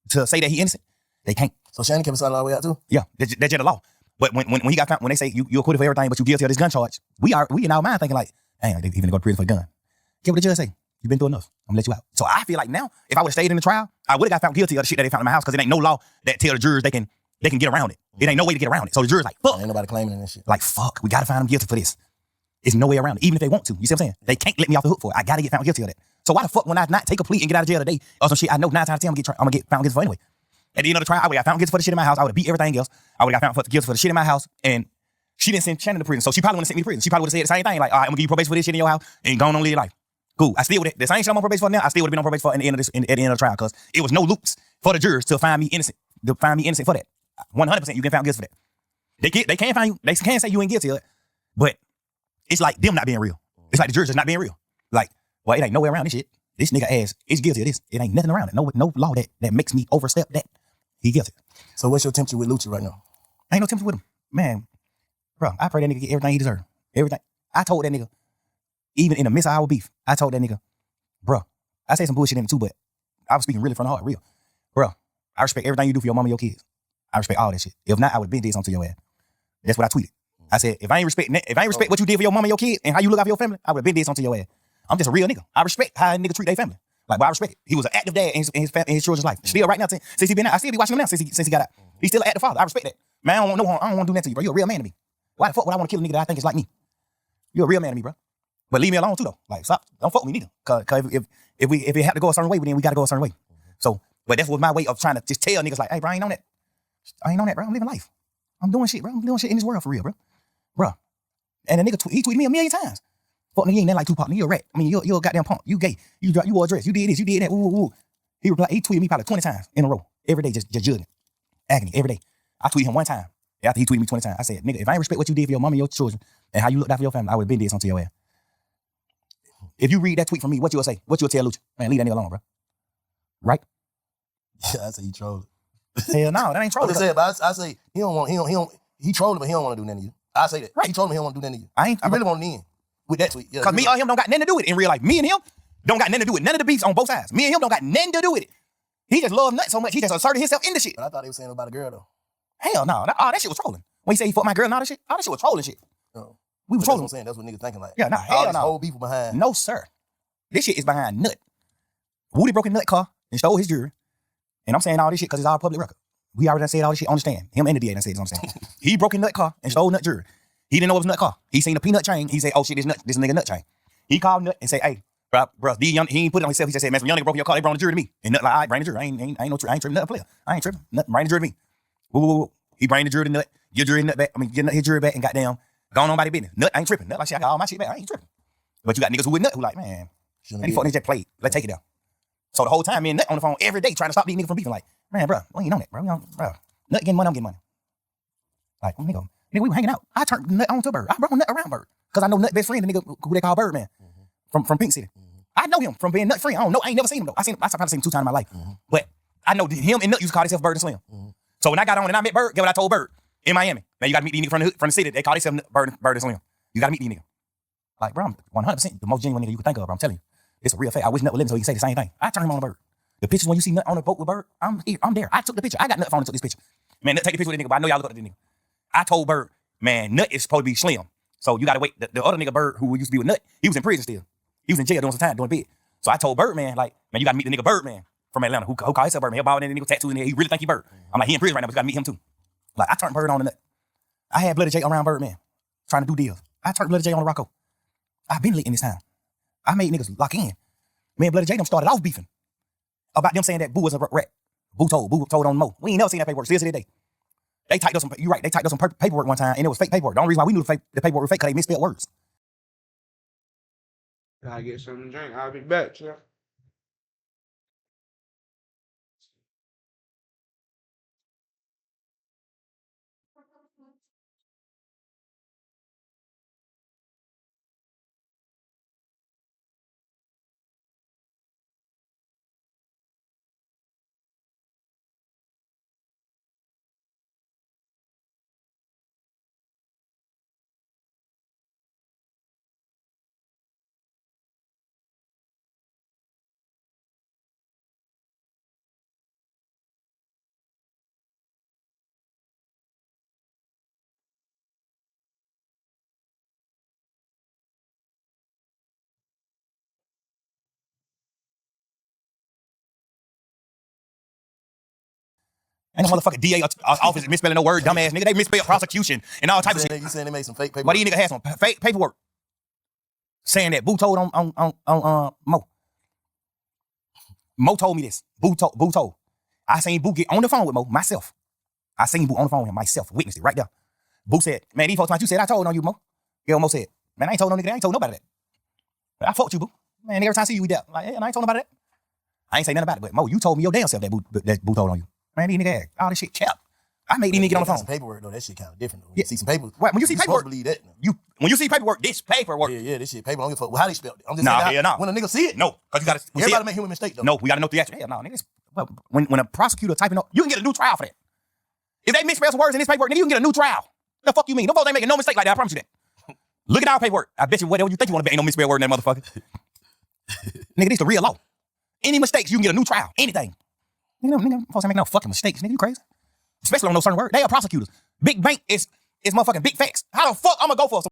to say that he innocent, they can't. So Shannon kept signing all the way out too? Yeah, that's just the law. But when he got found, when they say you acquitted for everything, but you guilty of this gun charge, we in our mind thinking like, dang, they even go to prison for a gun. Get what the judge say. You've been through enough. I'm gonna let you out. So I feel like now, if I would have stayed in the trial, I would have got found guilty of the shit that they found in my house because it ain't no law that tell the jurors they can get around it. It ain't no way to get around it. So the jurors like, fuck. Ain't nobody claiming that shit. Like, fuck, we gotta find them guilty for this. There's no way around it, even if they want to. You see what I'm saying? They can't let me off the hook for it. I gotta get found guilty of that. So why the fuck when I not take a plea and get out of jail today or some shit I know 9 times out of 10 I'm gonna get found guilty for anyway? At the end of the trial, I would have got found guilty for the shit in my house. I would have beat everything else. I would have got found guilty for the shit in my house. And she didn't send Shannon to prison. So she probably wouldn't have sent me to prison. She probably would have said the same thing. Like, all right, I'm gonna give you probation for this shit in your house and go on live your life. Cool. I still would have, the same shit I'm on probation for now, I still would have been on probation for at the end of the trial because it was no loops for the jurors to find me innocent. To find me innocent for that. 100% you get found guilty for that. They can't find you, they can't say you ain't guilty of it, but it's like them not being real. It's like the jurors just not being real. Like, well, it ain't no way around this shit. This nigga ass is guilty of this. It ain't nothing around it. No law that makes me overstep that. He guilty. So what's your temperature with Lucci right now? Ain't no temperature with him. Man, bro, I pray that nigga get everything he deserve. Everything. I told that nigga, even in the midst of our beef, I told that nigga, bro, I say some bullshit in it too, but I was speaking really from the heart, real. Bro, I respect everything you do for your mama and your kids. I respect all that shit. If not, I would have been this onto your ass. That's what I tweeted. I said, if I ain't respect what you did for your mama and your kids and how you look out for your family, I would have been this onto your ass. I'm just a real nigga. I respect how a nigga treat their family. Like, but I respect it. He was an active dad in his children's life. Still right now, since he been out, I still be watching him now since he got out. He's still an active father. I respect that. Man, I don't want to do that to you, bro. You're a real man to me. Why the fuck would I want to kill a nigga that I think is like me? You're a real man to me, bro. But leave me alone too, though. Like, stop. Don't fuck with me neither. Cause if it have to go a certain way, then we got to go a certain way. So, but that was my way of trying to just tell niggas like, hey, bro, I ain't on that. I ain't on that, bro. I'm living life. I'm doing shit, bro. I'm doing shit in this world for real, bro. Bro. And the nigga, he tweeted me a million times. Fuck nigga, you ain't nothing like Tupac. Nigga, you're a rat. I mean, you're a goddamn punk. You gay. You wore a dress. You did this. You did that. Ooh. He tweeted me probably 20 times in a row. Every day, just judging. Agony, every day. I tweeted him one time. After he tweeted me 20 times. I said, nigga, if I ain't respect what you did for your mama and your children and how you looked out for your family, I would have been this onto your ass. If you read that tweet from me, what you'll say? What you'll tell Lucci? Man, leave that nigga alone, bro. Right? Yeah, I say he trolling. Hell no, that ain't trolling. I say he trolling, but he don't want to do nothing to you. I say that. Right. He trolling, but he don't want to do nothing to you. I really want to end with that tweet. Yeah, because me or him don't got nothing to do with it in real life. Me and him don't got nothing to do with none of the beefs on both sides. Me and him don't got nothing to do with it. He just love nuts so much. He just asserted himself in the shit. But I thought he was saying about a girl though. Hell no. That shit was trolling. When he said he fucked my girl and all that shit was trolling shit. Oh. We were trolling. That's what I'm saying. That's what niggas thinking like. Yeah, hell no. Whole people behind. No, sir. This shit is behind Nut. Woody broke a Nut car and stole his jewelry. And I'm saying all this shit because it's all public record. We already done said all this shit on the stand. Him and the DA done said this on the stand. He broke a Nut car and stole Nut jewelry. He didn't know it was Nut car. He seen a peanut chain. He said, oh shit, this nigga Nut chain. He called Nut and said, hey, bro, he ain't put it on himself. He just said, man, some young nigga broke your car. They brought the jury to me. And Nut like, all right, bring the jury. I ain't tripping. Nothing player. I ain't tripping. Nut, bring the jury to me. Woo. He bring the jury to Nut. Get Nut his jury back and goddamn gone on by the business. Nut ain't tripping. Nut like shit, I got all my shit back. I ain't tripping. But you got niggas who with Nut who like, man, any fuck niggas just played. Let's take it down. So the whole time, me and Nut on the phone every day trying to stop these niggas from beefing. Like, man, bro, we ain't on that, bro. Bro, Nut getting money, I'm getting money. Like, nigga, we were hanging out. I turned Nut on to Bird. I brought Nut around Bird. Because I know Nut best friend, the nigga who they call Birdman. From Pink City. I know him from being Nut friend. I don't know. I ain't never seen him though. I probably seen him 2 times in my life. But I know him and Nut used to call themselves Bird and Slim. So when I got on and I met Bird, guess what I told Bird? In Miami. Man, you gotta meet these niggas from the city. They call themselves Bird and Slim. You gotta meet these niggas. Like, bro, I'm 100% the most genuine nigga you can think of, bro. I'm telling you. It's a real fact. I wish Nut would live so he can say the same thing. I turned him on to Bird. The pictures when you see Nut on the boat with Bird, I'm there. I took the picture. I got Nut phone and took this picture. Man, Nut take the picture with the nigga, but I know y'all look up at the nigga. I told Bird, man, Nut is supposed to be Slim. So you gotta wait. The other nigga Bird who used to be with Nut, he was in prison still. He was in jail doing some time, doing bid. So I told Birdman, like, man, you gotta meet the nigga Birdman from Atlanta who call himself Birdman. He bald and nigga tattooed in there. He really think he Bird. I'm like, he in prison right now, but you gotta meet him too. Like, I turned Bird on the Nut. I had Bloody J around Birdman, trying to do deals. I turned Bloody J on the Rocco. I've been lit in this town. I made niggas lock in. Me and Bloody J them started off beefing about them saying that Boo was a rat. Boo told on Mo. We ain't never seen that paperwork still to this day. They typed up some. You're right. They typed up some paperwork one time, and it was fake paperwork. The only reason why we knew the paperwork was fake because they misspelled words. Gotta get something to drink. I'll be back, yeah. Ain't no motherfucking DA office misspelling no word, dumbass nigga. They misspelled prosecution and all type of shit. You saying they made some fake paperwork? But these niggas had some fake paperwork saying that Boo told on Mo. Mo told me this. Boo told. I seen Boo get on the phone with Mo myself. I seen Boo on the phone with him myself. Witnessed it right there. Boo said, man, these folks, you said I told on you, Mo. Mo said, man, I ain't told no nigga. I ain't told nobody that. I fucked you, Boo. Man, every time I see you, we there. Like, hey, I ain't told nobody that. I ain't say nothing about it, but Mo, you told me your damn self that Boo told on you. Man, these niggas, all this shit cap. I made these niggas get on the phone. Some paperwork though, that shit kind of different. Though. You see some paper. Right, when you see paperwork, believe that. When you see paperwork, this paperwork. Yeah, this shit paper. I don't give a fuck how they spelled it. I'm just saying when a nigga see it. No, because you gotta. Everybody make human mistake though. No, we gotta know the actual. Hell no, niggas. When a prosecutor typing up, you can get a new trial for that. If they misspell some words in this paperwork, then you can get a new trial. The fuck you mean? No folks ain't making no mistake like that. I promise you that. Look at our paperwork. I bet you whatever you think you want to bet ain't no misspell word in that motherfucker. Nigga, this the real law. Any mistakes, you can get a new trial. Anything. Nigga, folks ain't making no fucking mistakes. Nigga, you crazy? Especially on those certain words. They are prosecutors. Big bank is motherfucking big facts. How the fuck I'm gonna go for some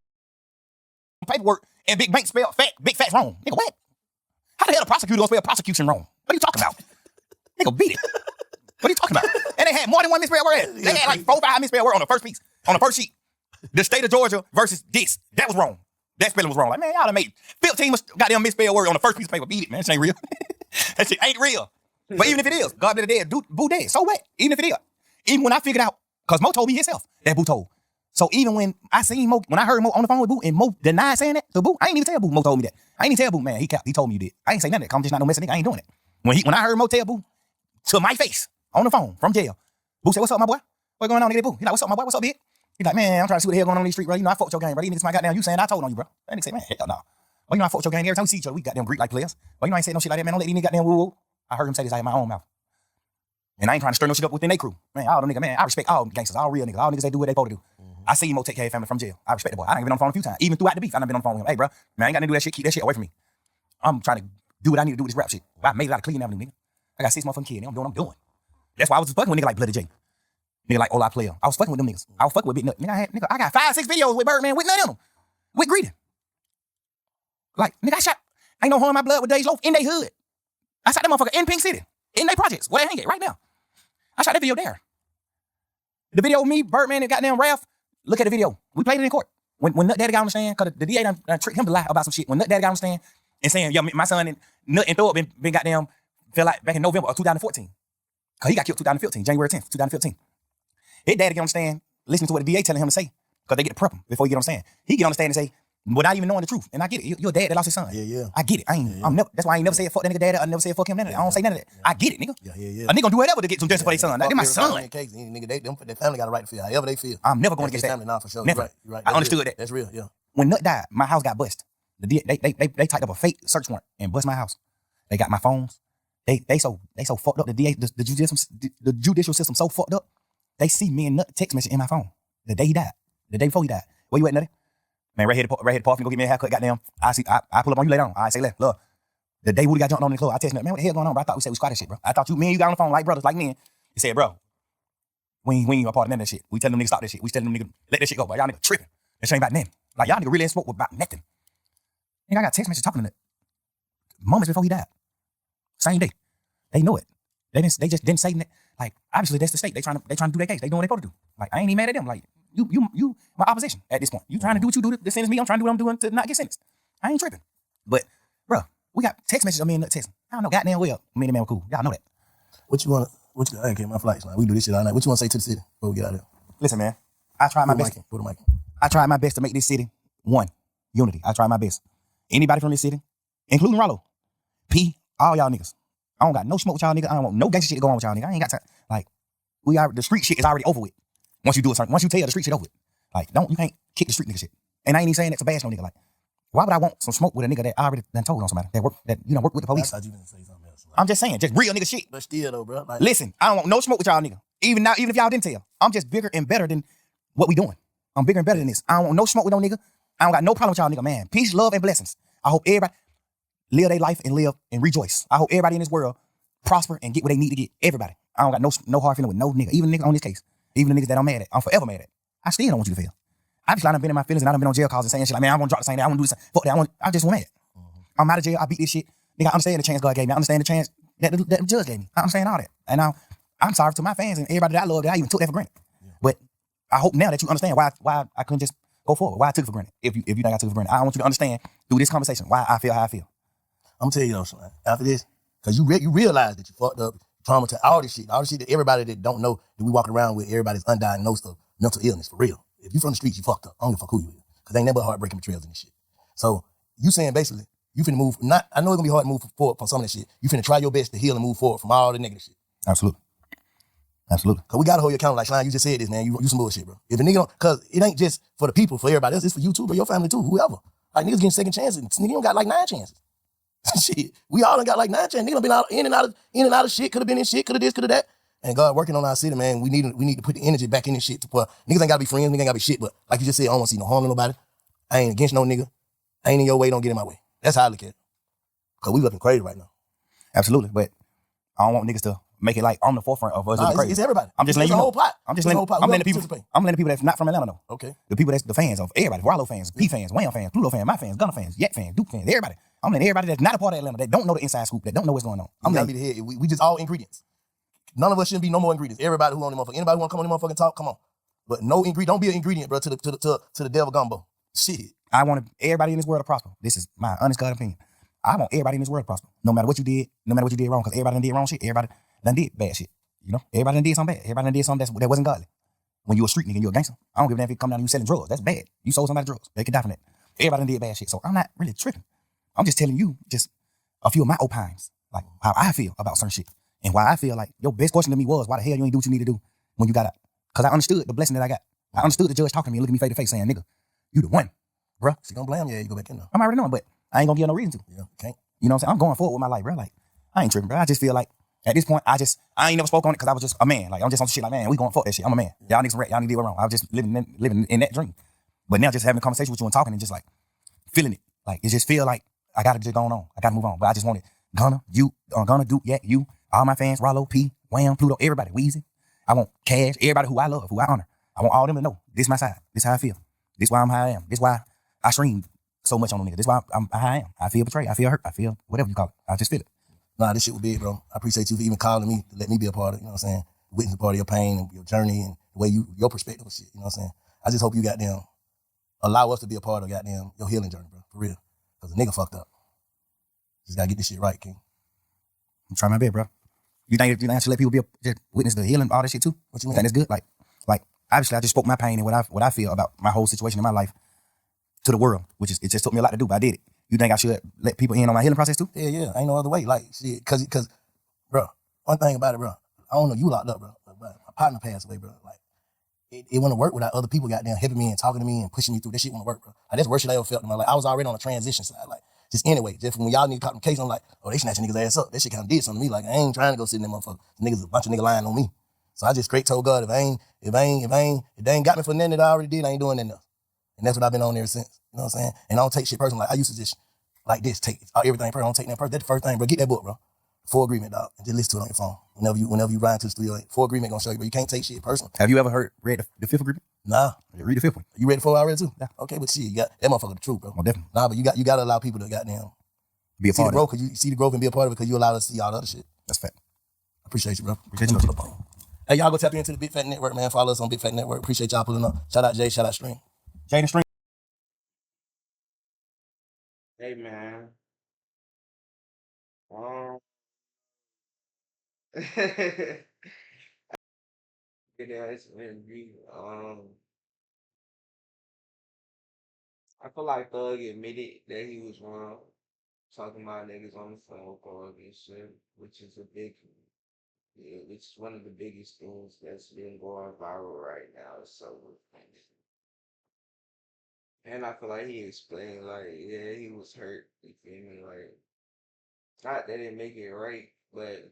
paperwork and big bank spell big facts wrong? Nigga, what? How the hell the prosecutor gonna spell prosecution wrong? What are you talking about? Nigga, beat it. What are you talking about? And they had more than one misspelled word. They had like 4 or 5 misspelled words on the first piece, on the first sheet. The state of Georgia versus this. That was wrong. That spelling was wrong. Like, man, y'all done made 15 goddamn misspelled word on the first piece of paper. Beat it, man. That shit ain't real. That shit ain't real. But even if it is, God be the dead, Boo dead. So what? Even if it is. Even when I figured out, because Mo told me himself that Boo told. So even when I seen Mo, when I heard Mo on the phone with Boo and Mo denied saying that to Boo, I ain't even tell Boo Mo told me that. I ain't even tell Boo, man, he told me you did. I ain't say nothing of that. I'm just not no messing nigga. I ain't doing it. When I heard Mo tell Boo to my face on the phone from jail, Boo said, what's up, my boy? What going on, nigga? Boo. He like, what's up, my boy? What's up, bitch? He like, man, I'm trying to see what the hell going on in these streets, bro. You know, I fucked your game, bro. These niggas my goddamn, you saying I told on you, bro. That nigga say, man, hell no. Well, you know, I fucked your game every time we see each other. We goddamn Greek like players. Well, you know, I ain't saying no shit like that, man. Don't let these niggas goddamn woo. I heard him say this out of my own mouth. And I ain't trying to stir no shit up within their crew. Man, all them niggas, man, I respect all gangsters, all real niggas. All niggas, they do what they supposed to do. I see Mo take care of family from jail. I respect the boy. I done been on the phone a few times. Even throughout the beef, I done been on the phone with him. Hey, bro, man, I ain't got to do that shit. Keep that shit away from me. I'm trying to do what I need to do with this rap shit. I made a lot of Cleveland Avenue, nigga. I got 6 motherfucking kids. I'm doing what I'm doing. That's why I was fucking with nigga like Bloody J. Nigga like Ola Player. I was fucking with them niggas. I was fucking with Big Nut. Nigga, I got 5, 6 videos with Birdman with none of them. With Greeting. Like, nigga, I shot. Ain't no harm in my blood with Days Loaf in they hood. I shot that motherfucker in Pink City. In they projects. Where they hang it right now. I shot that video there. The video with me, Birdman, and goddamn Ralph. Look at the video. We played it in court. When Nut Daddy got on the stand, because the DA done tricked him to lie about some shit. When Nut Daddy got on the stand and saying, yo, my son and Nut and Throw Up been goddamn, fell out back in November of 2014. Because he got killed 2015, January 10th, 2015. His daddy get on the stand, listening to what the DA telling him to say, because they get to prep him before he get on the stand. He get on the stand and say, without even knowing the truth. And I get it. You're a dad that lost his son. Yeah. I get it. I'm never, that's why I ain't never said fuck that nigga daddy. I never said fuck him, none of that. I don't say none of that. I get it, nigga. Yeah. A nigga gonna do whatever to get some justice for their son. That's my son. Nigga, their family got a right to feel however they feel. I'm never going to get that. Family now for sure. Never. You're right. I understood that. That's real, yeah. When Nut died, my house got bust. They typed up a fake search warrant and bust my house. They got my phones. They so fucked up. The judicial system so fucked up. They see me and Nut text message in my phone the day he died. The day before he died. Where you at, Nutty? Man, right here to Paul, go get me a haircut, goddamn. I pull up on you later on. I say left. Look. The day Woody got jumped on in the club, I text Nut, man, what the hell going on, bro? I thought we said we squatted shit, bro. I thought me and you got on the phone like brothers, like men. He said, bro, we ain't a part of none of that shit. We tell them niggas stop that shit. We tell them niggas let that shit go, but y'all niggas tripping. That shit ain't about nothing. Like, y'all niggas really ain't spoke about nothing. Nigga, I got text message talking to Nut moments before he died. Same day. They know it. They just didn't say that. Like, obviously that's the state. They trying to do their case. They doing what they supposed to do. Like, I ain't even mad at them. Like, you my opposition at this point. You trying to do what you do to sentence me. I'm trying to do what I'm doing to not get sentenced. I ain't tripping. But, bro, we got text messages of me and Nut texting. I don't know, goddamn well. Me and the man were cool. Y'all know that. I ain't my flights, man. We do this shit all night. What you want to say to the city before we get out of here? Listen, man. I tried my best. Put a mic. I tried my best to make this city one unity. I tried my best. Anybody from this city, including Rollo, P, all y'all niggas. I don't got no smoke with y'all niggas. I don't want no gangster shit to go on with y'all niggas. I ain't got time. Like, the street shit is already over with. Once you tell the street shit over with. Like, you can't kick the street nigga shit. And I ain't even saying that to bash no nigga. Like, why would I want some smoke with a nigga that I already done told on somebody that work with the police? I thought you gonna say something else. I'm just saying, just real nigga shit. But still though, bro. Like, listen, I don't want no smoke with y'all nigga. Even if y'all didn't tell, I'm just bigger and better than what we doing. I'm bigger and better than this. I don't want no smoke with no nigga. I don't got no problem with y'all nigga, man. Peace, love, and blessings. I hope everybody live their life and live and rejoice. I hope everybody in this world prosper and get what they need to get. Everybody. I don't got no hard feeling with no nigga. Even the nigga on this case. Even the niggas that I'm mad at. I'm forever mad at. I still don't want you to fail. Obviously, I done been in my feelings and I done been on jail calls and saying shit like, man, I want to drop the same day. I want to do this. Fuck that. I just want mad. I'm out of jail. I beat this shit. Nigga, I understand the chance God gave me. I understand the chance that the judge gave me. I understand all that. And now I'm sorry to my fans and everybody that I love that I even took that for granted. Yeah. But I hope now that you understand why I couldn't just go forward. Why I took it for granted. If you think I took it for granted. I want you to understand through this conversation why I feel how I feel. I'm gonna tell you though, son, after this, because you realize that you fucked up, traumatized, all this shit that everybody that don't know that we walking around with, everybody's undiagnosed of mental illness for real. If you from the streets, you fucked up. I don't give a fuck who you is. Because ain't never heartbreaking betrayals in this shit. So you saying basically, you finna move, I know it's gonna be hard to move forward from some of this shit. You finna try your best to heal and move forward from all the negative shit. Absolutely. Absolutely. Cause we gotta hold you accountable. Like Slime, you just said this, man. You some bullshit, bro. If a nigga don't, cause it ain't just for the people, for everybody else, it's for you too, bro. Your family too, whoever. Like niggas getting second chances. Nigga don't got like 9 chances. Shit. We all done got like 9 chances. Nigga done been in and out of shit, could have been in shit, could have this, could have that. And God working on our city, man. We need to put the energy back in this shit. Niggas ain't gotta be friends, niggas ain't gotta be shit, but like you just said, I don't wanna see no harm to nobody. I ain't against no nigga. I ain't in your way, don't get in my way. That's how I look at it. Cause we looking crazy right now. Absolutely. But I don't want niggas to make it like on the forefront of us looking crazy. It's everybody. I'm just letting you know. Whole pot. I'm letting the people that's not from Atlanta know. Okay. The people that's the fans of everybody. Rollo fans, P fans, Wham fans, Pluto fans, my fans, Gunna fans, Yak fans, Duke fans, everybody. I'm letting everybody that's not a part of Atlanta, that don't know the inside scoop, that don't know what's going on. I'm letting be the head. We just all ingredients. None of us shouldn't be no more ingredients. Everybody who on the motherfucker. Anybody who want to come on the motherfucking talk, come on. But no ingredient. Don't be an ingredient, bro, to the devil gumbo. Shit. I want everybody in this world to prosper. This is my honest God opinion. I want everybody in this world to prosper. No matter what you did, no matter what you did wrong, because everybody done did wrong shit. Everybody done did bad shit. You know? Everybody done did something bad. Everybody done did something that wasn't godly. When you a street nigga, you a gangster. I don't give a damn if you come down and you selling drugs. That's bad. You sold somebody drugs. They could die from that. Everybody done did bad shit. So I'm not really tripping. I'm just telling you just a few of my opines, like how I feel about certain shit. And why I feel like your best question to me was, why the hell you ain't do what you need to do when you got out? Because I understood the blessing that I got. I understood the judge talking to me and looking me face to face saying, nigga, you the one, bro. She gonna blame you, yeah, you go back in there. I'm already knowing, but I ain't gonna give her no reason to. Yeah, can't. You know what I'm saying? I'm going forward with my life, bro. Like, I ain't tripping, bro. I just feel like at this point, I ain't never spoke on it because I was just a man. Like, I'm just on shit like, man, we going fuck that shit. I'm a man. Y'all niggas rap. Y'all need to deal wrong. I was just living in that dream. But now just having a conversation with you and talking and just like feeling it. Like, it just feel like I gotta just go on. I gotta move on. But I just wanted Gunna, Duke, yeah, you, all my fans, Rollo, P, Wham, Pluto, everybody, Weezy. I want Cash, everybody who I love, who I honor. I want all them to know this my side. This how I feel. This why I'm how I am. This why I stream so much on the nigga. This why I'm how I am. I feel betrayed. I feel hurt. I feel whatever you call it. I just feel it. Nah, this shit was big, bro. I appreciate you for even calling me to let me be a part of it, you know what I'm saying? Witness a part of your pain and your journey and the way your perspective of shit, you know what I'm saying? I just hope you goddamn allow us to be a part of goddamn your healing journey, bro. For real. Because the nigga fucked up. Just gotta get this shit right, King. I'm trying my best, bro. You think I should let people just witness the healing, all that shit too? What you mean? Think that's good? Like obviously I just spoke my pain and what I feel about my whole situation in my life to the world, which is, it just took me a lot to do, but I did it. You think I should let people in on my healing process too? Yeah. Ain't no other way. Like, shit, cause, bro, one thing about it, bro, I don't know, you locked up, bro, but my partner passed away, bro. Like, it wouldn't work without other people goddamn helping me and talking to me and pushing me through. This shit wouldn't work, bro. Like, that's the worst shit I ever felt in my life. I was already on the transition side. Like, just anyway, just when y'all need to cop the case, I'm like, oh, they snatching niggas ass up. That shit kind of did something to me. Like, I ain't trying to go sit in them motherfuckers. Niggas, a bunch of niggas lying on me. So I just straight told God, if they ain't got me for nothing that I already did, I ain't doing nothing else. And that's what I've been on ever since. You know what I'm saying? And I don't take shit personal. Like, I used to just, like this, take everything personal. I don't take that personal. That's the first thing, bro. Get that book, bro. Full Agreement, dog. And just listen to it on your phone. Whenever you ride to the studio, Full Agreement gonna show you, but you can't take shit personal. Have you ever read the fifth agreement? Nah. Read the fifth one. You read the 4 already too? Yeah. Okay, but shit, you got that motherfucker the truth, bro. Well, definitely. Nah, but you got to allow people to goddamn be a see part the growth, of it. because you see the growth and be a part of it because you allow us to see all the other shit. That's fact. I appreciate you, bro. Appreciate you. Hey, y'all go tap into the Big Fat Network, man. Follow us on Big Fat Network. Appreciate y'all pulling up. Shout out Jay, shout out Stream. Jay the Stream. Hey, man. It has been re I feel like Thug admitted that he was wrong, talking about niggas on the phone calls and shit, which is a big, yeah, which is one of the biggest things that's been going viral right now. So, and I feel like he explained, like, yeah, he was hurt. You feel me? Like, not that it make it right, but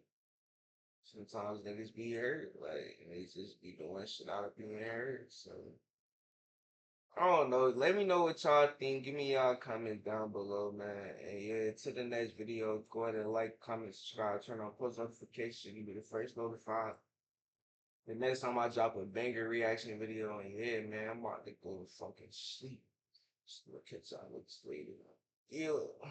sometimes niggas be hurt. Like, and they just be doing shit out of being hurt. So, I don't know. Let me know what y'all think. Give me y'all comments down below, man. And yeah, to the next video, go ahead and like, comment, subscribe, turn on post notifications. You be the first notified. The next time I drop a banger reaction video, and yeah, man, I'm about to go fucking sleep. Just look at y'all later. Yeah.